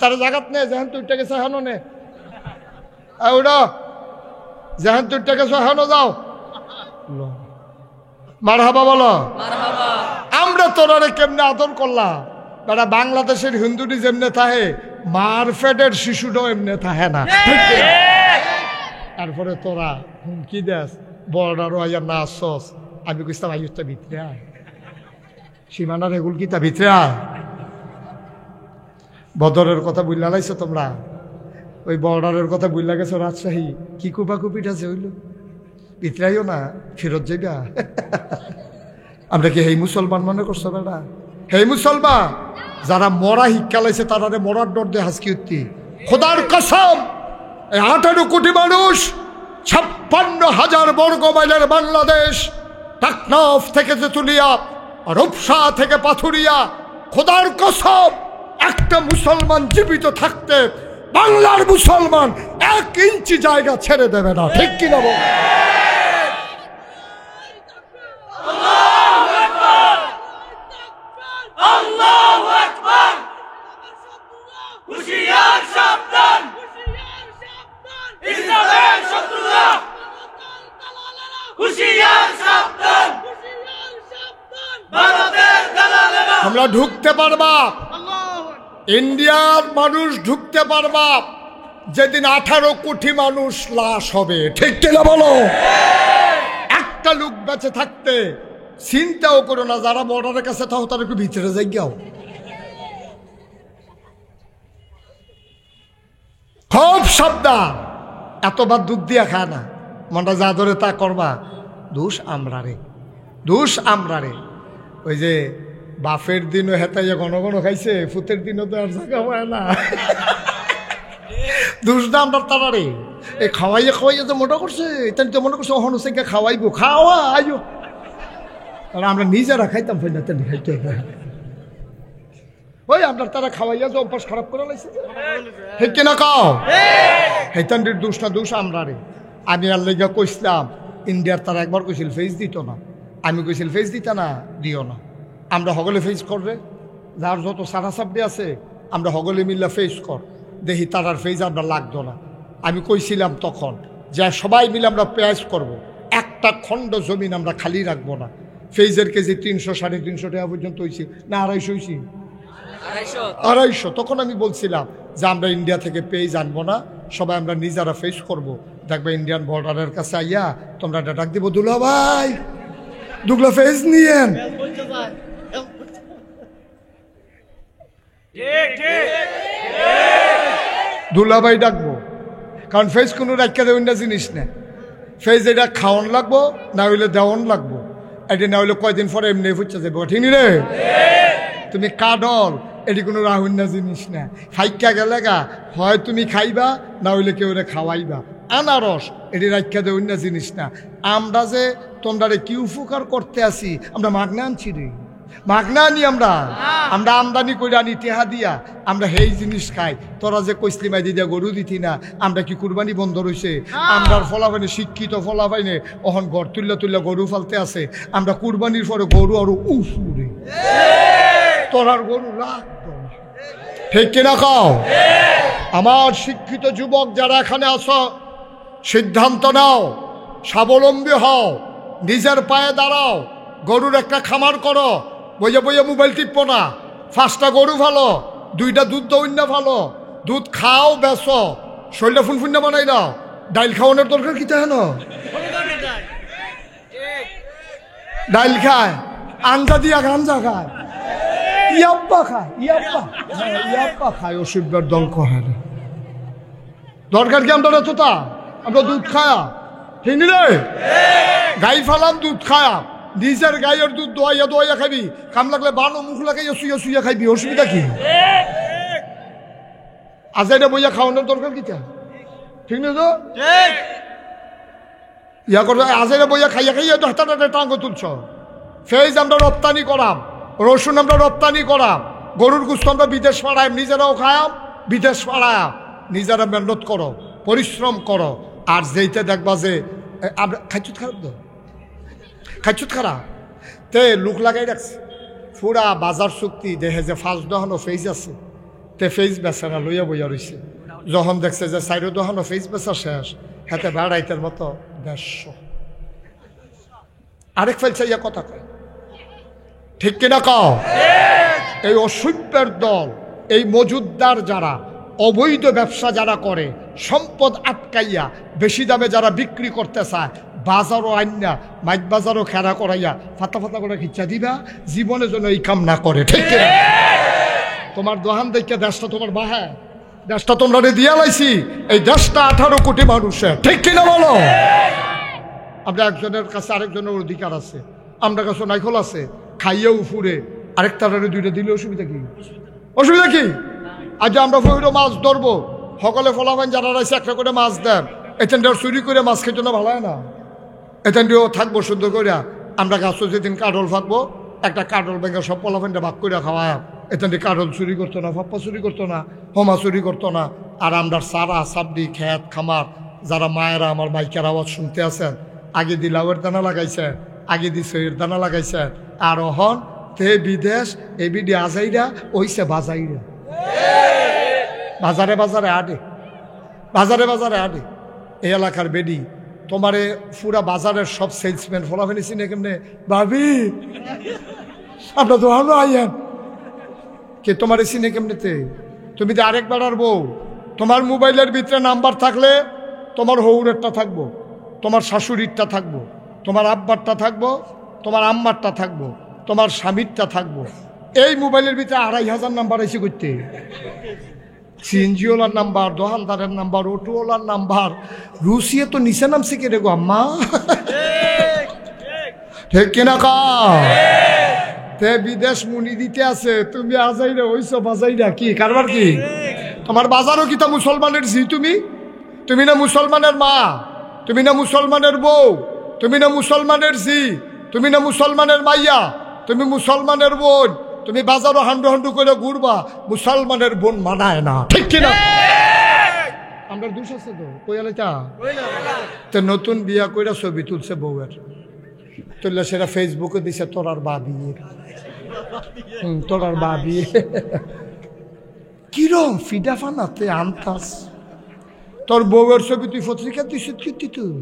তারা জাগাত নে যেহেন তুইটা গেছে হানো নে ওটা যেহেন তুইটা গেছো হানো যাও, মার হাবা বলো। আমরা তোরারে কেমনে আদর করলাম, তারা বাংলাদেশের হিন্দুটি যেমনে থাহে মারফেটের শিশুটাও এমনে থাহে না। তারপরে তোরা হুমকি দেস বর্ডারও আইয়া না আসস, আমি কইতাম আয়ুষটা ভিতরে আয়, সীমানার এগুল কি তা ভিতরে আয়। বদরের কথা বুঝলা লাইছো তোমরা, ওই বর্ডারের কথা বুঝলা গেছো রাজশাহী, কি কুপাকুপিটা যে হইল, ভিতরে আইও না ফেরত যাইবা। আমরা কি হেই মুসলমান মনে করছো বেটা? হেই মুসলমান যারা মরা শিক্ষা লাইছে তারা মরার ডর দিয়ে হাসকি উঠতি। খোদার কসম, 18 কোটি মানুষ, 56,000 বর্গ মাইলের বাংলাদেশ, টাকনাফ থেকে তেতুলিয়া, রূপসা থেকে পাথুরিয়া, খোদার কসম একটা মুসলমান জীবিত থাকতে বাংলার মুসলমান 1 ইঞ্চি জায়গা ছেড়ে দেবে না, ঠিক কিনা বল? আমরা ঢুকতে পারবা, ইন্ডিয়ার মানুষ ঢুকতে পারবা যেদিন 18 কোটি মানুষ লাশ হবে, ঠিক কিনা বলো? একটা লোক বেঁচে থাকতে চিন্তাও করো না, যারা বর্ডারের কাছে থাকো তারা একটু ভিতরে যাই গাও, খুব সাবধান। এতবার দুধ দিয়া খায় না, মনটা যা ধরে তা করবা, দোষ আমরা রে, দোষ আমরা রে। ওই যে বাফের দিনও হেতাইয়া ঘন ঘন খাইছে, ফুতের দিনও তো আর জায়গা হয় না, দোষটা আমরা তারা রে। এই খাওয়াইয়া খাওয়াইয়া তো মোটা করছে, তাই তো মনে করছে অহন হোসেনকে খাওয়াইবো, খাওয়া আইও, আর আমরা নিজেরা খাইতাম ফেলে তেন খাইতে, ওই আপনার তারা খাওয়াইয়া যে অভ্যাস খারাপ করে লাইছে, ঠিক কিনা কাও? হেতানটির দোষ না, দোষ আমরা রে। আমি আর লেগা কইসলাম ইন্ডিয়ার তারা একবার কইছিল ফেস দিত না, আমি কইছিল ফেস দিতা না, দিও না, আমরা হগলে ফেস করবে, যার যত সারা সাপড়ি আছে আমরা হগলে মিল্লা ফেস কর, দেখি তারার ফেস আমরা লাগতো না। আমি কইছিলাম তখন যে সবাই মিলে আমরা পেঁয়াজ করব, একটা খণ্ড জমিন আমরা খালি রাখবো না। ফেজের কেজি 300 350 টাকা পর্যন্ত হয়েছি না, 250 হয়েছি, 250। তখন আমি বলছিলাম যে আমরা ইন্ডিয়া থেকে পেঁয়াজ আনবো না, সবাই আমরা নিজেরা ফেস করব। দেখবে ইন্ডিয়ান বর্ডারের কাছে আইয়া তোমরা ডাক দিব, দুলা ভাই দুগলা ফেস নিয়েন, দুলাভাই ডাকবো, কারণ ফেস কোনো রাখা দেবেন না জিনিস না, ফেস এটা খাওয়ান লাগবো, না হইলে দেওয়ান লাগবো, এটা না হইলে কয়দিন পরে এমনি ফুচা যাবো, ঠিক রে? তুমি কাডল এটি কোনো রাহুন্না জিনিস না। ফাইকা গেলে গা হয় তুমি খাইবা, না হইলে কেউ খাওয়াইবা। আনারস এটি রাখা দেয় অন্য জিনিস না। আমরা যে তোমরা কি উপকার করতে আসি, আমরা মাগনা আনছি রে, মাগনা আনি আমরা আমদানি করে আনি টেহা দিয়া, আমরা সেই জিনিস খাই। তোরা যে কইসলি মাই দিয়া গরু দিতি না, আমরা কি কুরবানি বন্ধ রয়েছে? আমরা ফলাফাইনে শিক্ষিত ফলাফাইনে অহন ঘর তুল্লা গরু ফালতে আছে। আমরা কুরবানির পরে গরু আরো উফুরে, তোরার গরু লাগতো, ঠিক কিনা খাও? আমার শিক্ষিত যুবক যারা এখানে আছো, সিদ্ধান্ত নাও, স্বাবলম্বী হও, নিজের পায়ে দাঁড়াও, গরুর একটা খামার করো, বইয়ে বইয়ে মোবাইল টিপো না, 5টা গরু ভালো, 2টা দুধ দৌন্য ভালো, দুধ খাও বেসো, শরীরটা ফুনফুন্না বানাই দাও। ডাইল খাওয়ানোর দরকার কি তাই না? ডাইল খায়, আঞ্জা দিয়া গাঞ্জা খায়, ইয়াব্বা খায়, ইয়াব্বা খায়, অসুবিধার দল কহে না। দরকার কি আমরা তোতা? আমরা দুধ খায়া, ঠিক রে? গাই ফালাম দুধ খায়া, নিজের গাইয়ের দুধ দোয়াইয়া খাবি, কাম লাগলে বানো মুখ লাগাইয়া শুইয়া খাইবি, অসুবিধা কি? আজাইটা বইয়া খাওয়ানোর দরকার কি? ঠিক না তো? ইয়া করে আজাইটা বইয়া খাইয়া তো হাতাটা টাঙ্গ তুলছ। ফেজ আমরা রপ্তানি করাম, রসুন আমরা রপ্তানি করাম, গরুর গুস্ত আমরা বিদেশ পাড়াই, নিজেরাও খায়াম, বিদেশ পাড়ায়াম। নিজেরা মেহনত করো, পরিশ্রম করো। আর যেইটা দেখবা যে আমরা খাইচুত খারাপ তো, খাইচুত খারাপ তে লুক লাগাই রাখছে পুরা বাজার চুক্তি দেখে যে 5 দহনও ফেজ আছে, তে ফেজ বেচারা লইয়া বইয়া রয়েছে। যখন দেখছে যে 4 দহনও ফেজ বেচা শেষ, হাতে বেড়াইতের মতো 150। আরেক ফেলছে ইয়া কথা কয়, ঠিক কিনা কও? এই অসভ্যের দল, এই মজুদদার যারা, অবৈধ ব্যবসা যারা করে, সম্পদ আটকাইয়া বেশি দামে যারা বিক্রি করতে চায়, বাজারও আইনা মাইক বাজারও খেরা করাইয়া ফাতা করে খিচ্ছা দিবা, জীবনে যেন এই কাম না করে, ঠিক কিনা? তোমার দোহান দেখে দেশটা তোমার বাহে, দেশটা তোমরা দিয়া লাইছি, এই দেশটা 18 কোটি মানুষের, ঠিক কিনা বলো? আমরা একজনের কাছে আরেকজনের অধিকার আছে, আমরা কাছে নাইখল আছে, খাইয়েও ফুরে আরেকটারে 2টা দিলে অসুবিধা কি? অসুবিধা কি? আজ আমরা ফহিরো মাছ ধরবো, সকলে ফলাফান যারা রয়েছে একটা করে মাছ দেন, এখানটা চুরি করে মাছ খেতে না ভালো হয় না? এখানটিও থাকবো সুন্দর করে। আমরা গাছ যেদিন কাঠল থাকবো, একটা কাঠল ব্যাঙ্গা সব ফলাফানটা ভাগ করে খাওয়া, এখানটি কাঠল চুরি করতো না, ফাপ্পা চুরি করতো না, হোমা চুরি করতো না। আর আমরা সারা সাবডি খেত খামার যারা মায়েরা আমার মাইকের আওয়াজ শুনতে আছেন, আগে দি লাউয়ের দানা লাগাইছে, আগে দি সইয়ের দানা লাগাইছে, আর অহন তে বিদেশ এই বিডি আজাইরা ওইছে বাজাইরা, বাজারে বাজারে আডে, বাজারে বাজারে আডে। এই এলাকার বেডি তোমারে পুরা বাজারের সব সেলসম্যান ফলা ফেলেছি না কেমনে, ভাবি আমরা তো ভালো আইয়েন কে তোমার সিনে কেমনেতে? তুমি তো আরেকবার আর বউ, তোমার মোবাইলের ভিতরে নাম্বার থাকলে তোমার হৌরেরটা থাকবো, তোমার শাশুড়িরটা থাকবো, তোমার আব্বারটা থাকবো, তোমার আম্মারটা থাকবো, তোমার স্বামীরটা থাকবো। এই মোবাইলের ভিতরে 2500 নাম্বার এসে করতে, সিএনজিওলার নাম্বার, দোকানদারের নাম্বার, অটোওয়ালার নাম্বার, রুশিয়ে তো নিচে নামছে কে রে গো আম্মা, ঠিক কিনা কা? তে বিদেশ মুনি দিতে আছে, তুমি আজাইরা হইছো বাজাইরা, কি কারবার কি? তোমার বাজারও কি তা মুসলমানের জি? তুমি না মুসলমানের মা, তুমি না মুসলমানের বউ, তুমি না মুসলমানের জি, তুমি না মুসলমানের মাইয়া, তুমি মুসলমানের বোন। তুমি বাজারও হান্ডু করে ঘুরবা, মুসলমানের বোন মানায় না, ঠিক কিনা? আমরা দোষ আছে তো কইয়ালেটা তো নতুন বিয়া কইরা ছবি তুলছে বউয়ের, তুললে সেটা ফেসবুকে দিছে তোরার বাবি, তোরার বাবি কিরম ফিডা ফানাতে আনতাস, তোর বউয়ের ছবি তুই পত্রিকা দিস কীর্তি, তুই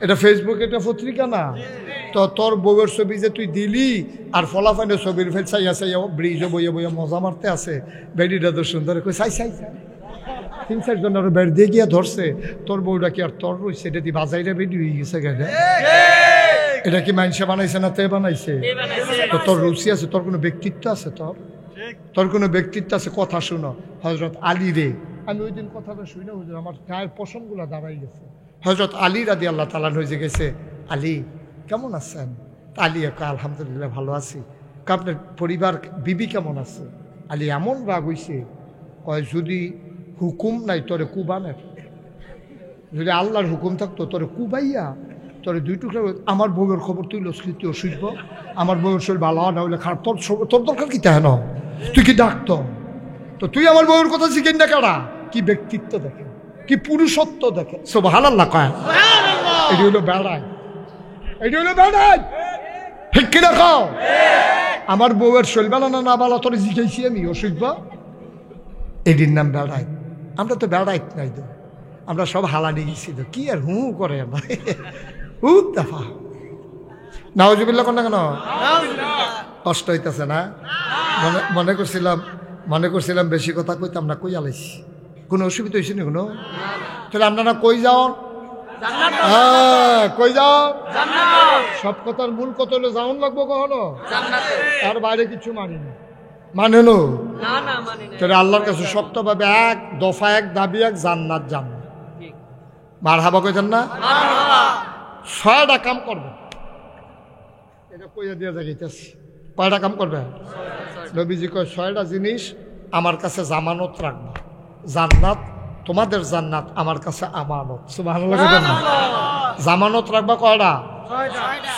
এটা ফেসবুকে, এটা পত্রিকা না তো। তোর বউয়ের ছবি যে তুই দিলি আর ফলাফানে ছবির ফেল চাইয়া ব্রিজে বইয়ে বইয়ে মজা মারতে আছে, বেডিটা তো সুন্দর কই চাই 3-4 জন আরো বেড় দিয়ে গিয়া ধরছে, তোর বউটা কি আর তোর রয়েছে? এটা তুই বাজাইরা বেডি হয়ে গেছে কেন? এটা কি মানুষে বানাইছে না তে বানাইছে? তো তোর রুচি আছে, তোর কোনো ব্যক্তিত্ব আছে? তোর কোনো ব্যক্তিত্ব আছে? কথা শুনো, হজরত আলী রে, আমি ওই দিন কথাটা শুনে হুজুর আমার গায়ের পশমগুলো দাঁড়াই গেছে। হজরত আলী রাদিয়াল্লাহু তাআলা হয়ে গেছে, আলী কেমন আছেন? আলী আলহামদুলিল্লাহ ভালো আছি। আপনার পরিবার বিবি কেমন আছে? আলী এমন রাগ হইছে, কয় যদি হুকুম নাই তোরে কুবানের, যদি আল্লাহর হুকুম থাকতো তোরে কুবাইয়া তোরে 2 টুকরা, আমার বউয়ের খবর তুই লস্কি তুই অসুস্থ, আমার বউয়ের শরীর ভালো না হইলে খারাপ, তোর দরকার কি তাই না? তুই কি ডাক্তার? তো তুই আমার বউয়ের কথা শিখেন না কেনা? কি ব্যক্তিত্ব দেখে, কি পুরুষত্ব দেখে, সুবহানাল্লাহ কয়। এটি হলো বেড়াই, এটি হলো বেড়াই, ঠিক কিনা কও? আমার বউয়ের শরীর ভালো না ভালো তোরে শিখাইছি আমি অসুস্থ, এটির নাম বেড়াই। আমরা তো বেড়াই নাই তো, আমরা সব হালানি গেছি তো, কি আর হু করে আমরা দফা। নাউজুবিল্লাহ কোন না কেন? কষ্ট হইতেছে না? মনে করছিলাম বেশি কথা কইতাম না, কই আলাইছি। কোনো অসুবিধা হয়েছে না কোনো? তাহলে আপনারা কই যাও? কই যাও? সব কথার মূল কথা হলো যাওন লাগবো কখনো, তার বাইরে কিছু মানি না। মানে নো তাহলে আল্লাহর কাছে শক্তভাবে এক দফা, এক দাবি, এক জান্নাত, জান্নাত। মারহাবা কইতেন না? 6টা কাম করবে, এটা কইয়া দিয়া যাইতেছি। কয়টা কাম করবে? নবীজি কয় 6টা জিনিস আমার কাছে জামানত রাখবা, জান্নাত, তোমাদের জান্নাত আমার কাছে আমানত। সুবহানাল্লাহ। জামানত রাখবা কয়টা?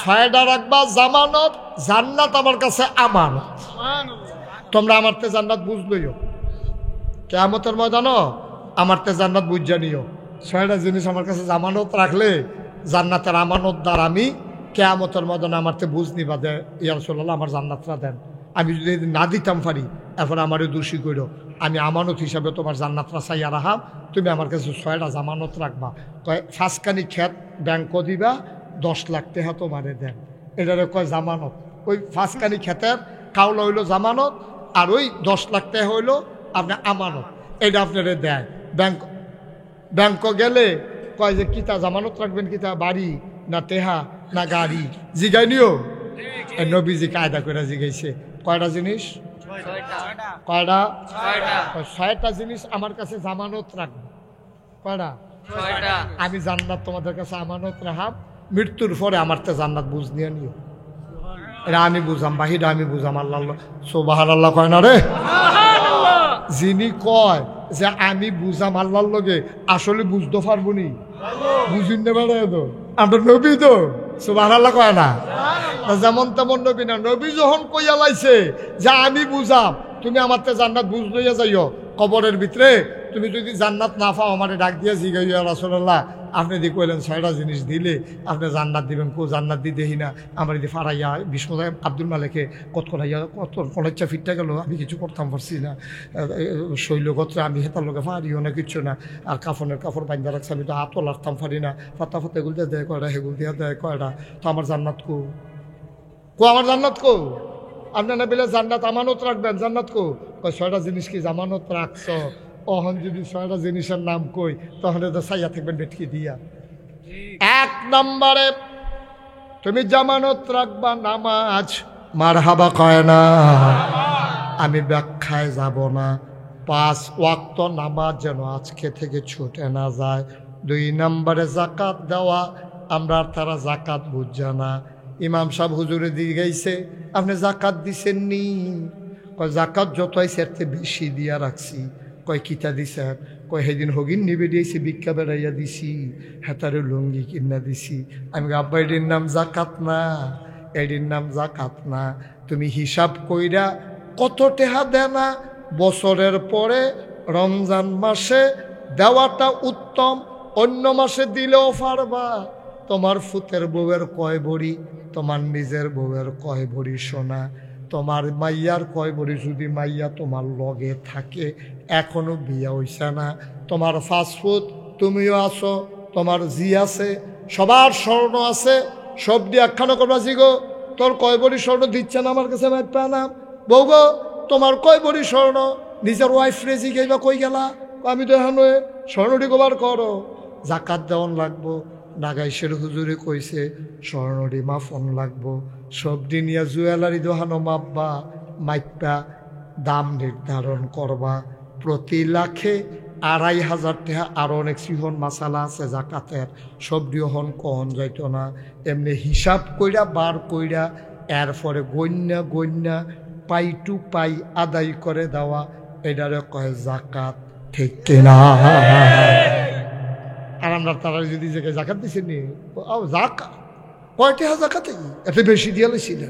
6টা রাখবা জামানত, জান্নাত আমার কাছে আমানত। তোমরা আমারতে জান্নাত বুঝলইও, কিয়ামতের ময়দানও আমারতে জান্নাত বুঝা নিও। 6টা জিনিস আমার কাছে জামানত রাখলে জান্নাতের আমানতদার আমি। কিয়ামতের ময়দানে আমারতে বুঝ নিবা দে, ইয়া রাসূলুল্লাহ আমার জান্নাতটা দেন। আমি যদি না দিতাম পারি এখন আমারও দোষী করো, আমি আমানত হিসাবে তোমার জান্নাতটা চাইয়া রাখাম। তুমি আমার কাছে 6টা জামানত রাখবা। কয় 5খানি ক্ষেত ব্যাংক দিবা, 10 লাখ টাকা তোমারে দেন, এটারে কয় জামানত। ওই 5খানি ক্ষেতের কাউলা হইলো জামানত, আর ওই 10 লাখ টাকা হইলো আপনার আমানত, এটা আপনারে দেয়। ব্যাংক গেলে কয় যে কিতা জামানত রাখবেন, কিতা বাড়ি না টেহা না গাড়ি, জিগাই নিও। নবীজি কায়দা করে জিগাইছে কয়টা জিনিস? কয়টা? 6টা জিনিস আমার কাছে জামানত রাখবো। কয়টা? আমি জান্নাত তোমাদের কাছে আমানত রাখাম, মৃত্যুর পরে আমার তো জান্নাত বুঝ নিয়ে নিও। এটা আমি বুঝাম, বাহিরা আমি বুঝাম। আল্লাহ সুবহানাল্লাহ কয় না রে? যিনি কয় যে আমি বুঝাম আল্লাহর লগে, আসলে বুঝতে পারবো নি? বুঝুন না বেড়ে তো আমরা নবী তো, সুবহানাল্লাহ কয় না? যেমন তেমন নবী না। নবী যখন কইয়া লাইছে যে আমি বুঝাম, তুমি আমার তে জান্নাত বুঝ লইয়া যাইও, কবরের ভিতরে তুমি যদি জান্নাত না পাও আমারে ডাক দিয়া জিগাইয়া রাসূলুল্লাহ আপনি দি কইলেন 6টা জিনিস দিলে আপনি জান্নাত দিবেন, কো জান্নাত দি দেহি না। আমার দি ফারাইয়া বিষ্ণু আব্দুল মালিকে কত করাইয়া কত কলেজা ফিটটা গেল, আমি কিছু করতাম পারছি না, শৈলগত্রে আমি হেতার লোকে ফারিও না কিচ্ছু না, আর কাফনের কাপড় বাইন্দা রাখছি, আমি তো হাতও লাড়তাম পারি না, ফাতা ফাতা এগুলো দিয়ে দেয় কয়টা, সেগুলো দিয়ে দেয় কয়টা। তো আমার জান্নাত কো আমার জান্নাত কো? আপনি না বলে জান্নাত আমানত রাখবেন, জান্নাত কো? 6টা জিনিস কি জামানত রাখছ? অহন যদি 6টা জিনিসের নাম কই তখন তো সাইয়া থাকবেন বেটকি দিয়া। 1 নম্বরে তুমি জামানত রাখবা নামাজ। মারহাবা কয় না? আমি ব্যাখ্যায় যাব না। 5 ওয়াক্ত নামাজ যেন আজকে থেকে ছুটে না যায়। 2 নম্বরে জাকাত দেওয়া, আমরা তারা জাকাত বুঝা না। ইমাম সাহেব হুজুরে দিয়ে গেছে, আপনি জাকাত দিছেন নি? কয় জাকাত যত আইছে এর চেয়ে বেশি দিয়া রাখছি। কয় কিতা দিছেন? কয় সেদিন হগিন নিবে দিয়েছি, ভিক্ষা বেড়াইয়া দিছি, হেতারে লুঙ্গি কিনা দিছি। আমি আব্বা এটির নাম জাকাত না, এটির নাম জাকাত না। তুমি হিসাব কইরা কত টেহা দেয় না, বছরের পরে রমজান মাসে দেওয়াটা উত্তম, অন্য মাসে দিলেও পারবা। তোমার ফুতের বউয়ের কয় ভরি, তোমার নিজের বউয়ের কয় ভরি সোনা, তোমার মাইয়ার কয় ভরি, যদি মাইয়া তোমার লগে থাকে এখনো বিয়া হইছে না, তোমার ফাস্টফুড তুমিও আছো, তোমার জি আছে, সবার স্বর্ণ আছে, সব দিয়ে একখানা করবা। জিগো তোর কয় ভরি স্বর্ণ দিচ্ছে না আমার কাছে মাইপা না? বউ গো তোমার কয় ভরি স্বর্ণ? নিজের ওয়াইফ রেজি গাইবা কই গেলা? আমি তো এখন স্বর্ণটি গোবার করো। জাকাত দেওয়ান লাগবো। নাগাইশের হুজুরে কইছে স্বর্ণটি মাফন লাগবো। সবজি নিয়ে জুয়েলারি দোহানো মাপবা, মাইপা দাম নির্ধারণ করবা। প্রতি লাখে 2,500 টাকা। আরও অনেক সিহন মাসালা আছে জাকাতের, সবজি হন কহন যাইতো না। এমনি হিসাব কইরা বার কইরা এরপরে গন্যা পাই টু পাই আদায় করে দেওয়া, এটারে কয় জাকাত, ঠিক কিনা? আর আমরা তারা যদি জায়গায় জাকাত দিছে নি, জাকাত কয় টাকা জাকাত, এত বেশি দিয়া লইছি না।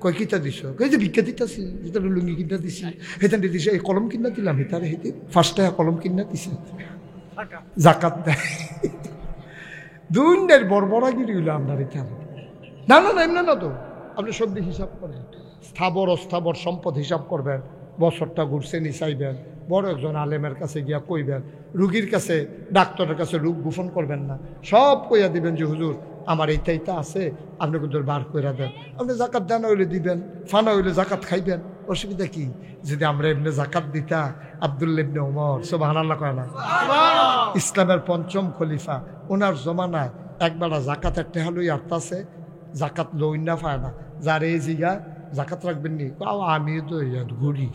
কয় কিতা দিছ? কই যে ভিক্ষা দিতেছি, যেটা লুঙ্গি কিনা দিছি, হেতান দিছে, এই কলম কিনা দিলাম, হেতারে হেতে ফার্স্ট টাকা কলম কিনা দিছে, জাকাত দেয়। দুনিয়ার বড়বড়াগিরি হইল আপনার এটা। না না না, এমনি না তো, আপনি সব দিক হিসাব করেন, স্থাবর অস্থাবর সম্পদ হিসাব করবেন, বছরটা ঘুরছে নি চাইবেন, বড় একজন আলেমের কাছে গিয়া কইবেন, রুগীর কাছে ডাক্তারের কাছে রোগ গোপন করবেন না, সব কইয়া দিবেন যে হুজুর আমার এইটা আছে, আপনি কিন্তু বার কইরা দেন। আপনি জাকাত দেন হইলে দিবেন, ফানা হইলে জাকাত খাইবেন, অসুবিধা কি? যদি আমরা এমনি জাকাত দিতা, আব্দুল্লাহ ইবনে ওমর, সুবহানাল্লাহ কয় না, ইসলামের পঞ্চম খলিফা, ওনার জমানায় একবার জাকাতের টেহা লই আটতাছে, জাকাত লই না পায় না, যার এই জিগা জাকাত রাখবেন নি, আমি তো ঘুরি,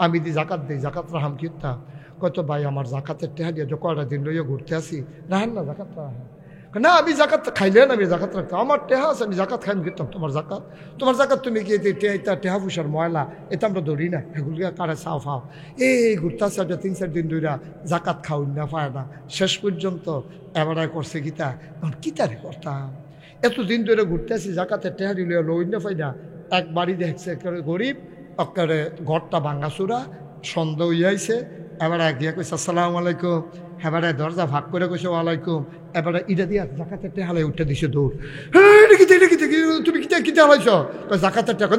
আমি দি জাকাত দিই, জাকাত রাহাম কিতা, কত ভাই আমার জাকাতের টেহা দিয়ে কয়টা দিন লইয়া ঘুরতে আসি, রাহেন না জাকাত রাহেন না, আমি জাকাত খাইলেন, আমি জাকাত রাখতাম, আমার টেহা আছে, আমি জাকাত খাইম কিতাম, তোমার জাকাত তুমি কি এটা টেহা পয়সার ময়লা, এটা আমরা ধরি না, এগুলি কারে চাও ফাও, এই ঘুরতে আসে 3-4 দিন ধরে জাকাত খাওয়াই না পায় না, শেষ পর্যন্ত এবারে করছে গীতা, কিতারে করতাম, এতদিন ধরে ঘুরতে আসি, জাকাতের টেহা দিলে লই না পাই না, এক বাড়ি দেখছে একেবারে গরিব, একেবারে ঘরটা ভাঙ্গাচুরা, সন্দেহ হইয়াছে, এবারে গিয়া কইছে আসসালামু আলাইকুম, এবারে দরজা ভাগ করে কইছে ওয়ালাইকুম, এবারে ইটা দিয়া জাকাতের টেহা হালাই উঠে দিছে দৌড়, তুমি কিতা হালাইছ? জাকাতের টাকা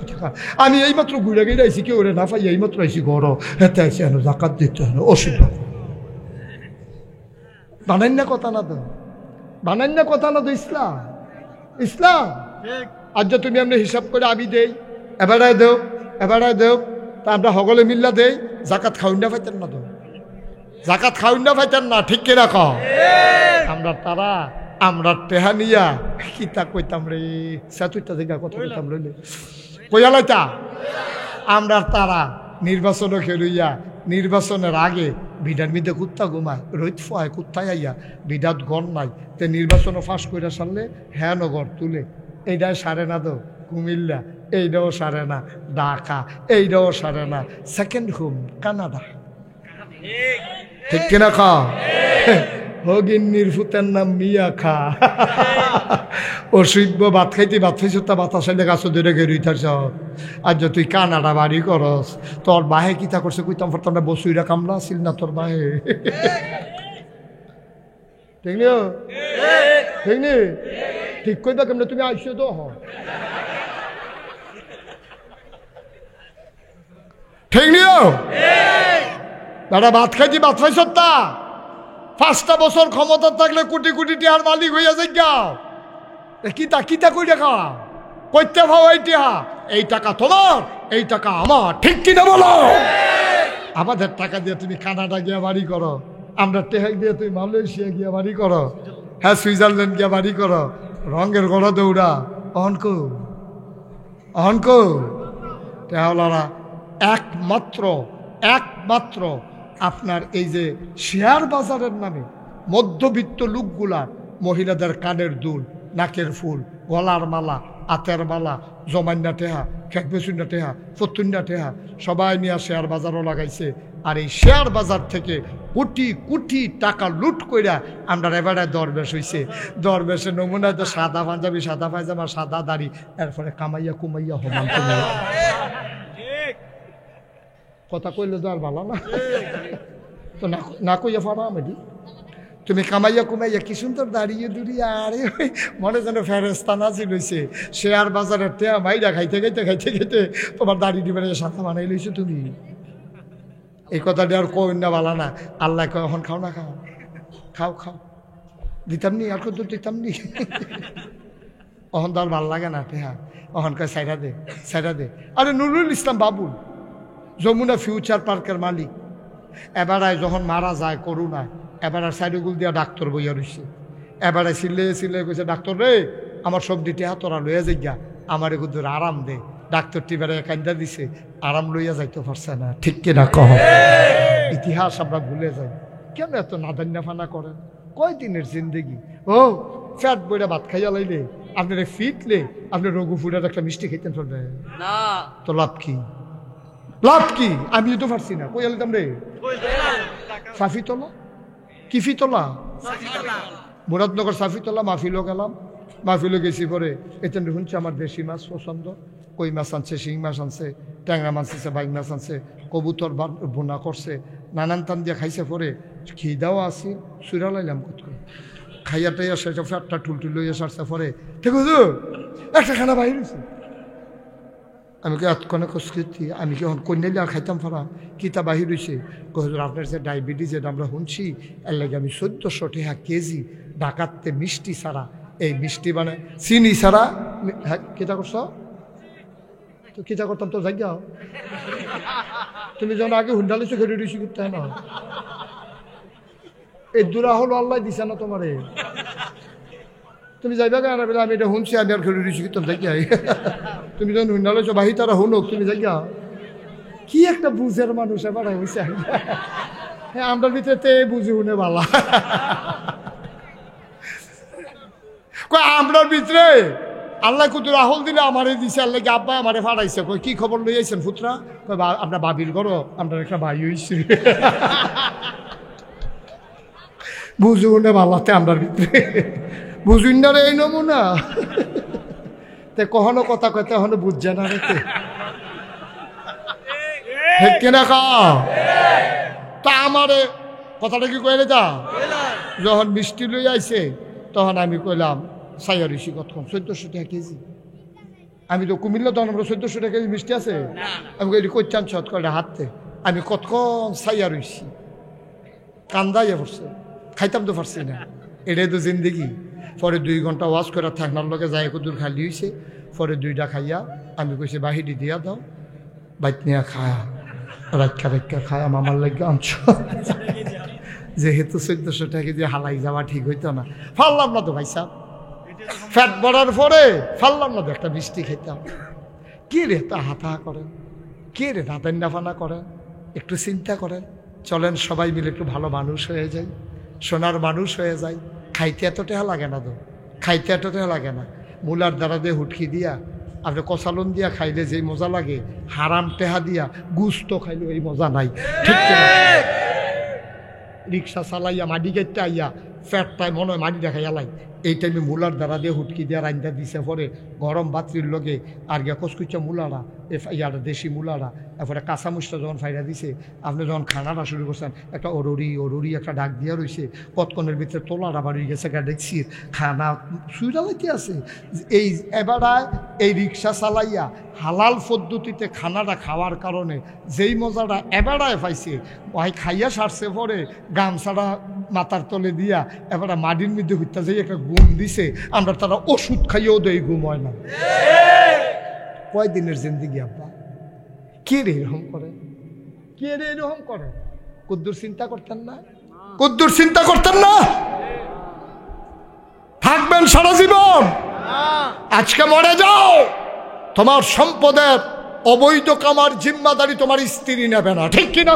টাকা, আমি এইমাত্র ঘুরে গিয়ে আইসি, কেউ ওরে না পাই, এইমাত্র আইসি ঘর, হেতে আইসি এনে জাকাত দিতে হয়, অসুবিধা বানাই না কথা না তো, বানাই না কথা না তো, ইসলাম ইসলাম। আজ তুমি এমনি হিসাব করে আমি দেই, এবারে দেও, তা আমরা সকলে মিল্লা দেই, জাকাত খাওয়াই না পাইতেন না তো, জাকাত খাওয়াই না পাইতেন না, ঠিক কিনা কও? আমরা তারা আমরা টেহা নিয়া কিতা কইতাম রে, সাতুইটা জায়গা কথা কইতাম রে, কইয়া লাইতা আমরা তারা নির্বাচন খেলুইয়া, নির্বাচনের আগে বিডার মিদে কুত্তা ঘুমায়, রোহিত ফয় কুত্তায় আইয়া বিডাত গড় নাই, তে নির্বাচনও ফাঁস করে সারলে হ্যাঁ নগর তুলে, এইটাই সারে না তো কুমিল্লা, এইটাও সারে না ঢাকা, এইটাও সারে না সেকেন্ড হোম কানাডা, ঠিক কিনা খা? হগিন্নির ফুতের নাম মিয়া খা, অসুখ ভাত খাইতে ভাত খাইছ, তা বাতাসাইলে গাছ ধরে গেরুই থাকছ, আর যে তুই কানাডা বাড়ি করস, তোর বাহে কিতা করছে কইতাম পারতাম না, বসুইরা কামলা আসিল না তোর বাহে, ঠিক নি? ঠিক নি? ঠিক কইবা কেমনে? তুমি আইসো তো হ, ঠিক নিও দাদা, ভাত খাইছি ভাত খাইছ, তা 5টা বছর ক্ষমতা থাকলে কোটি কোটি টিহার মালিক হইয়া যাই গাও, কিতা কইরা খাওয়া কইতে ভাও, এই টাকা তোমার, এই টাকা আমার, ঠিক কিনা বলো? আমাদের টাকা দিয়ে তুমি কানাডা গিয়া বাড়ি করো, আমরা টেহা দিয়ে তুমি মালয়েশিয়া গিয়া বাড়ি করো, হ্যাঁ সুইজারল্যান্ড গিয়া বাড়ি করো, রঙের গড়া দৌড়া, অহনকো টেহাওয়ালারা একমাত্র আপনার এই যে শেয়ার বাজারের নামে মধ্যবিত্ত লোকগুলার মহিলাদের কানের দুল, নাকের ফুল, গলার মালা, হাতের মালা, জমান্না টেহা, খেকবেসুন্না টেহা, ফতুন্না টেহা সবাই নিয়ে শেয়ার বাজারও লাগাইছে। আর এই শেয়ার বাজার থেকে কোটি কোটি টাকা লুট কইরা আমরা এবারে দরবেশ হইছে। দরবেশের নমুনা তো সাদা পাঞ্জাবি, সাদা পায়জামা, সাদা দাড়ি, এরপরে কামাইয়া কুমাইয়া হমান। কথা কইলে তো আর ভালো না, তো না কইয়া ফারা আমি, তুমি কামাইয়া কুমাইয়া কি সুন্দর দাঁড়িয়ে দুড়িয়ে, আরে মনে যেন ফেরেস্তা নাজিল হইছে। শেয়ার বাজারের টেয়া মাইরা খাইতে তোমার দাড়ি দিবে সাদা বানাই লইছো তুমি। এই কথাটা আর কই না ভালো না। আল্লাহ কয় এখন খাও না, খাও দিতাম নি, আর কত দিতাম নি। অহন তো আর ভাল লাগে না টেহা, অহন কয় সাইরা দে। আরে নুরুল ইসলাম বাবুল, যমুনা ফিউচার পার্কের মালিক, এবারে যখন মারা যায় করুণায়, এবারে সাইডগুল দিয়া ডাক্তার বইয়া রইছে। এবারে সিলে কইছে, ডাক্তার রে আমার সবজিটি হাতরা লইয়া যাইয়া আমার এগুলোর আরাম দে। ডাক্তারটি বেড়ে কান্দা দিছে, আরাম লইয়া যাইতে পারছে না, ঠিক কিনা কহ? ইতিহাস আমরা ভুলে যাই। কেন এত নাদান্যা ফানা করেন? কয় দিনের জিন্দগি? ও ফ্যাট বইরা ভাত খাইয়া লাইলে আপনারা ফিটলে আপনি রঘু ফুটার একটা মিষ্টি খেতেন পারবেন না তো লাভ কি? লাভ কি? আমি তো পারছি না, কই আলতাম রে? সাফি তোলা কি ফি তোলা? মুরাদনগর সাফি তোলা মাহফিলও গেলাম। মাহফিলও গেছি পরে এতেন শুনছি আমার দেশি মাছ পছন্দ, কই মাছ আনছে, শিং মাছ আনছে, ট্যাংরা মাছ আনছে, বাইক মাছ আনছে, কবুতর বোনা করছে, নানান টান দিয়ে খাইছে। পরে খিদাও আসি, সুরা লাইলাম কত খাইয়া টাইয়া সে ফ্যাটটা ঠুলটুল লইয়া সারছে। পরে দেখো একটা খানা বাহির হয়েছে। আমি কি এতক্ষণে কস্কৃতি আমি কি কন্যালি আর খাইতাম ফারা কিতা বাহির হয়েছে? হুজুর আপনার যে ডায়াবেটিস যেটা আমরা শুনছি এর লাগে আমি 1400 টাকা কেজি ডাকাতে মিষ্টি ছাড়া, এই মিষ্টি মানে চিনি ছাড়া। হ্যাঁ কিতা করছ? তো কিতা করতাম তো যাই যাও তুমি যখন আগে হুন্ডালিছো ঘেরে দিছি করতে না, এই দূরা হলো আল্লাহ দিছে না তোমারে। তুমি যাইবা কেন? আমি এটা শুনছি, আমি আর ঘেরে দিছি করতাম যাই যাই। তুমি যখন হুন্ডালিছো বাহি তারা শুনুক, তুমি যাই যাও। কি একটা বুঝের মানুষ এবার হয়েছে। হ্যাঁ আমরা ভিতরে তে বুঝি শুনে বালা আমরার ভিতরে আল্লাহ কুতু রাহুল দিলে আমারে দিছে, আল্লাহ আব্বা আমারে ফাড়াইছে। কই কি খবর লই আইছেন ফুতরা? আপনার বাবির ঘর আপনার একটা ভাই হয়েছে। বুঝু শুনে বালাতে আমরার ভিতরে বুঝুন না রে এই নমুনা। তে কখনো কথা কইতে কখনো বুঝছে না রে কেনা কা। তা আমারে কথাটা কি কইলে যা যখন মিষ্টি লই আইছে তখন আমি কইলাম সাইয়া ঋষি কতক্ষণ 1400 টাকা কেজি। আমি তো কুমিল্লা তখন আমরা 1400 টাকা কেজি মিষ্টি আছে। আমি কই কই চান শত করে হাতে আমি কতক্ষণ সাইয়া রইছি, কান্দাইয়া পড়ছে, খাইতাম তো পারছি না। এটাই তো জিন্দেগি। পরে 2 ঘন্টা ওয়াশ করে থাকনার লগে যাই কদূর খালি হয়েছে। পরে 2টা খাইয়া আমি কইছি বাহিরি দিয়া দাও, বাইত নিয়ে খায়া রাখা খায়া মামার লাগে আনছ। যেহেতু 1400 টাকা কেজি হালাই যাওয়া ঠিক হইতো না, ফাললাম না তো ভাই সাহেব। ফ্যাট বাড়ার পরে ফাললাম না তো একটা মিষ্টি খেতাম। কে রে তা হাতা করেন, কে রে দাদান্ডাফানা করেন? একটু চিন্তা করেন। চলেন সবাই মিলে একটু ভালো মানুষ হয়ে যাই, সোনার মানুষ হয়ে যাই। খাইতে এত টাকা লাগে না তো, খাইতে এত টাকা লাগে না। মূলার দ্বারা দিয়ে হুটকি দিয়া আপনি কষালন দিয়া খাইলে যেই মজা লাগে, হারাম টেহা দিয়া গুস্ত খাইলে এই মজা নাই। ঠিক রিক্সা চালাইয়া মাটি গাইতে আইয়া ফ্যাটটায় মনে হয় মাটি দেখাই আলাই, এই টাইমে মূলার দ্বারা দিয়ে হুটকি দিয়া রান্দা দিছে। পরে গরম বাতির লগে আর গিয়া কচকুচা মূলারা ইয়ার দেশি মূলারা, এরপরে কাঁচা মুচটা যখন ফাইরা দিছে, আপনি যখন খানাটা শুরু করছেন একটা অরুরি একটা ডাক দিয়া রয়েছে। কতক্ষণের ভিতরে তোলাটা বাড়ি গেছে, দেখছি খানা সুইরালাইতে আছে। এই এবারায় এই রিক্সা চালাইয়া হালাল পদ্ধতিতে খানাটা খাওয়ার কারণে যেই মজাটা এবারায় পাইছে, ওই খাইয়া সারছে। পরে গামছাটা মাথার তলে দিয়া এবারে মাটির মধ্যে হইতে যাই একটা ঘুম দিছে। আমরা তারা ওষুধ খাইয়েও দেয় ঘুম হয় না। কয়দিনের জিন্দিগি আব্বা? কে রে এরকম করে? কে রে এরকম করে? কদ্দুর চিন্তা করতেন না? কদ্দুর চিন্তা করতেন না? থাকবেন সারা জীবন, আজকে মরে যাও, তোমার সম্পদের অবৈধ কামার জিম্মাদারি তোমার স্ত্রী নেবে না। ঠিক কিনা?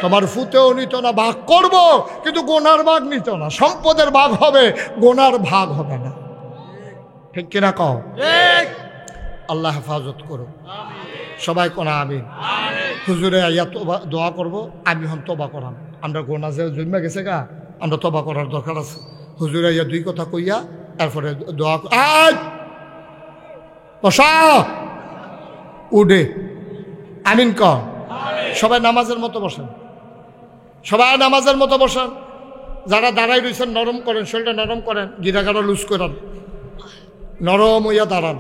তোমার ফুতেও নিত না, ভাগ করব কিন্তু গোনার ভাগ নিত না। সম্পদের ভাগ হবে, গোনার ভাগ হবে না। ঠিক কিনা কও? আল্লাহ হেফাজত করো। সবাই কোনা আমিন। হুজুরে আইয়া দোয়া করবো, আমি হন তবা করাম। আমরা গোনা যে জন্মে গেছে গা, আমরা তবা করার দরকার আছে। হুজুরে আইয়া 2 কথা কইয়া তারপরে দোয়া বসা উডে আমিন ক। সবাই নামাজের মতো বসেন, সবাই নামাজের মতো বসেন। যারা দাঁড়াই রয়েছেন নরম করেন, শরীরটা নরম করেন, গিরাগাড়া লুজ করেন, নরম হইয়া দাঁড়ান।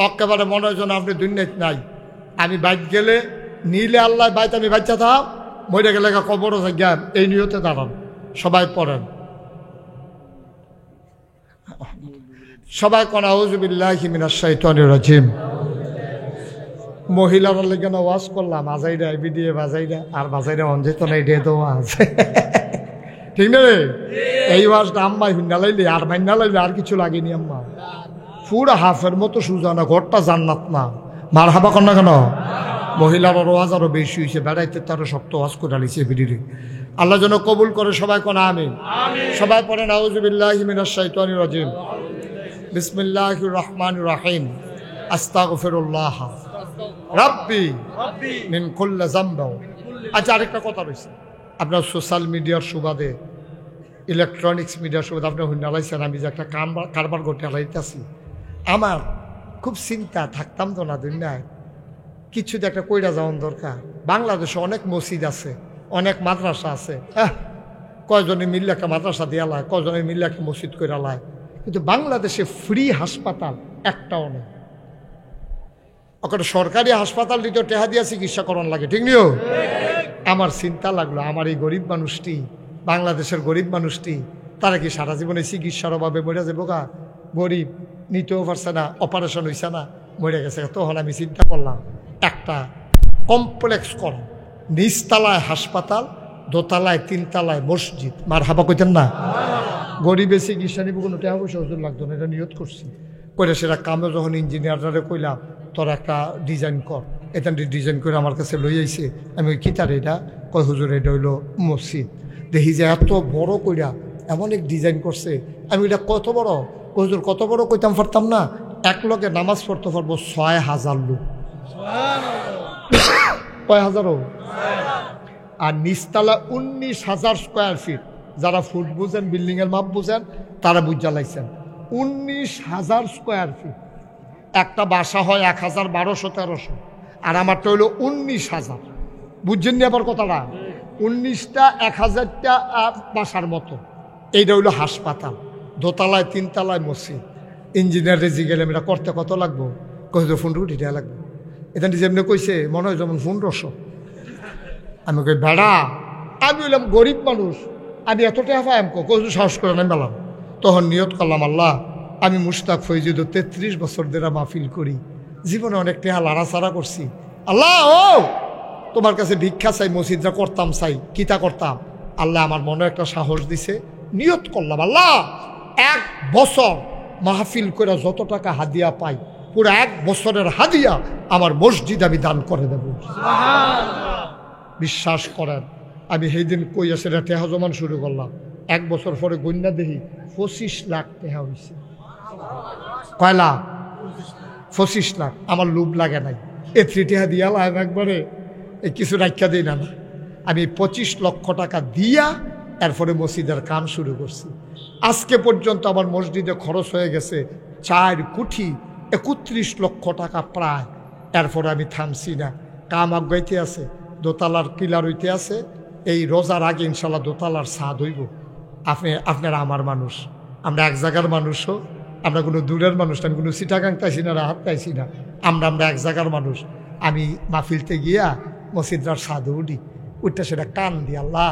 একেবারে মনে হয় যেন আপনি দুনিয়ায় নাই। আমি বাইক গেলে নিলে আল্লাহ বাইত, আমি বাচ্চা থাক, মরে গেলে কবর জ্ঞান, এই নিয়তে দাঁড়ান। সবাই পড়েন, সবাই কোন আউযু বিল্লাহি মিনাশ শাইতানির রাজিম। মহিলার লেগে না ওয়াজ করলাম, আজাইরা বিডিয়ে বাজাইরা আর বাজাইরা অঞ্জিত নাই ডে তো আছে। ঠিক না রে? এই ওয়াজটা আম্মাই হুন্না লাইলে আর মাইনা লাইলে আর কিছু লাগেনি। আম্মা পুরা হাফের মতো সুজানা, ঘরটা জান্নাত না। মার হাবা কর না কেন? মহিলার ওয়াজ আরো বেশি হয়েছে, বেড়াইতে তারও শক্ত ওয়াজ করে আলিছে বিডিরে। আল্লাহ যেন কবুল করে। সবাই কোন আমিন। সবাই পড়েন আউযু বিল্লাহি মিনাশ শাইতানির রাজিম। বিসমিল্লাহির রহমানির রহিম, আস্তাগফিরুল্লাহ রাব্বি মিন কুল্লি যামব। আচ্ছা, আরেকটা কথা রয়েছে, আপনার সোশ্যাল মিডিয়ার সুবাদে, ইলেকট্রনিক্স মিডিয়ার সুবাদে আপনি হুন্ডালাইছেন আমি যে একটা কারবার করতে হারাইতেছি। আমার খুব চিন্তা, থাকতাম তো না দুনিয়ায়, কিছু যে একটা কইরা যাওয়ার দরকার। বাংলাদেশে অনেক মসজিদ আছে, অনেক মাদ্রাসা আছে, কয়জনে মিললে একটা মাদ্রাসা দিয়া লায়, কয়জনে মিললে একটা মসজিদ কইরা লায়, কিন্তু বাংলাদেশে ফ্রি হাসপাতাল একটাও নেই। ওখানে সরকারি হাসপাতাল দিতে টেহা দিয়া চিকিৎসা করণ লাগে, ঠিক নিও? আমার চিন্তা লাগলো, আমার এই গরিব মানুষটি, বাংলাদেশের গরিব মানুষটি, তারা কি সারা জীবনে চিকিৎসার অভাবে মরে যাবো গা? গরিব, নিতেও পারছে না, অপারেশন হয়েছে না, মরে গেছে। তখন আমি চিন্তা করলাম একটা কমপ্লেক্স কর, নিচতলায় হাসপাতাল, দোতলায় তিনতলায় মসজিদ। মার হাবা কইতেন না? গরিবে চিকিৎসা নিব, কোনো টাকা পয়সা ওজন লাগতো না, এটা নিয়ত করছি। করে সেটা কামে যখন ইঞ্জিনিয়াররা কইলাম তোর একটা ডিজাইন কর, এটা ডিজাইন করে আমার কাছে লই আইছে। আমি ওই কিতার এটা কয় হুজুর এটা হইলো মসজিদ। দেখি যে এত বড় কইরা এমন এক ডিজাইন করছে। আমি এটা কত বড় হুজুর, কত বড় কইতাম পারতাম না। এক লগে নামাজ পড়তে পারবো ৬,০০০ লোক। কয় হাজারও? আর নিচতলা ১৯,০০০ স্কোয়ার ফিট। যারা ফুট বুঝেন, বিল্ডিংয়ের মাপ বুঝেন, তারা বুঝ জ্বালাইছেন। ১৯,০০০ স্কোয়ার ফিট। একটা বাসা হয় ১,১২০০-১৩০০, আর আমারটা হইল ১৯,০০০। বুঝছেন নি আবার কথাটা? ১৯টা ১,০০০টা বাসার মতো। এইটা হইল হাসপাতাল, দোতলায় তিনতলায় মসজিদ। ইঞ্জিনিয়ার রেজি গেলে এটা করতে কত লাগবো? কত ১৫ টাকা লাগবে। এটা যেমনি কইছে মনে হয় যেমন ১৫০০। আমি কই বেড়া, আমি হইলাম গরিব মানুষ, আমি এত টাকা পাই আমাকে কত সাহস করে আমি পেলাম। তখন নিয়ত করলাম, আল্লাহ আমি মুশতাক ফৈজুদ ৩৩ বছর ধরে মাহফিল করি, জীবনে অনেক টাকা লাড়াচাড়া করছি। আল্লাহ ও তোমার কাছে ভিক্ষা চাই, মসজিদটা করতাম চাই, কিতা করতাম। আল্লাহ আমার মনে একটা সাহস দিছে, নিয়ত করলাম আল্লাহ ১ বছর মাহফিল করে যত টাকা হাদিয়া পাই, পুরো ১ বছরের হাদিয়া আমার মসজিদ আমি দান করে দেব। বিশ্বাস করেন, আমি সেই দিন কইয়া সেটা টেহা জমান শুরু করলাম। ১ বছর পরে গণ্যা দেখি ২৫ লাখ টেহা হয়েছে। কয় লাখ? ২৫ লাখ। আমার লোভ লাগে নাই, এত্রি টেহা দিয়া লাইম একবারে কিছু রাখা দিই না। আমি ২৫ লক্ষ টাকা দিয়া এরপরে মসজিদের কাম শুরু করছি। আজকে পর্যন্ত আমার মসজিদে খরচ হয়ে গেছে ৪,৩১,লক্ষ টাকা প্রায়। এরপরে আমি থামছি না, কাম আগাইতে আছে, দোতলার পিলার হইতে আছে। এই রোজার আগে ইনশাল্লাহ দোতলার ছাদ হইব। আপনারা আমার মানুষ, আমরা এক জায়গার মানুষও, আমরা কোনো দূরের মানুষ না, আমি কোনো চিটাগাং পাইছি না, রাহাত পাইছি না, আমরা এক জায়গার মানুষ। আমি মাহফিলতে গিয়া মসজিদটার ছাদে উঠি, উঠতে সেটা কান দিই, আল্লাহ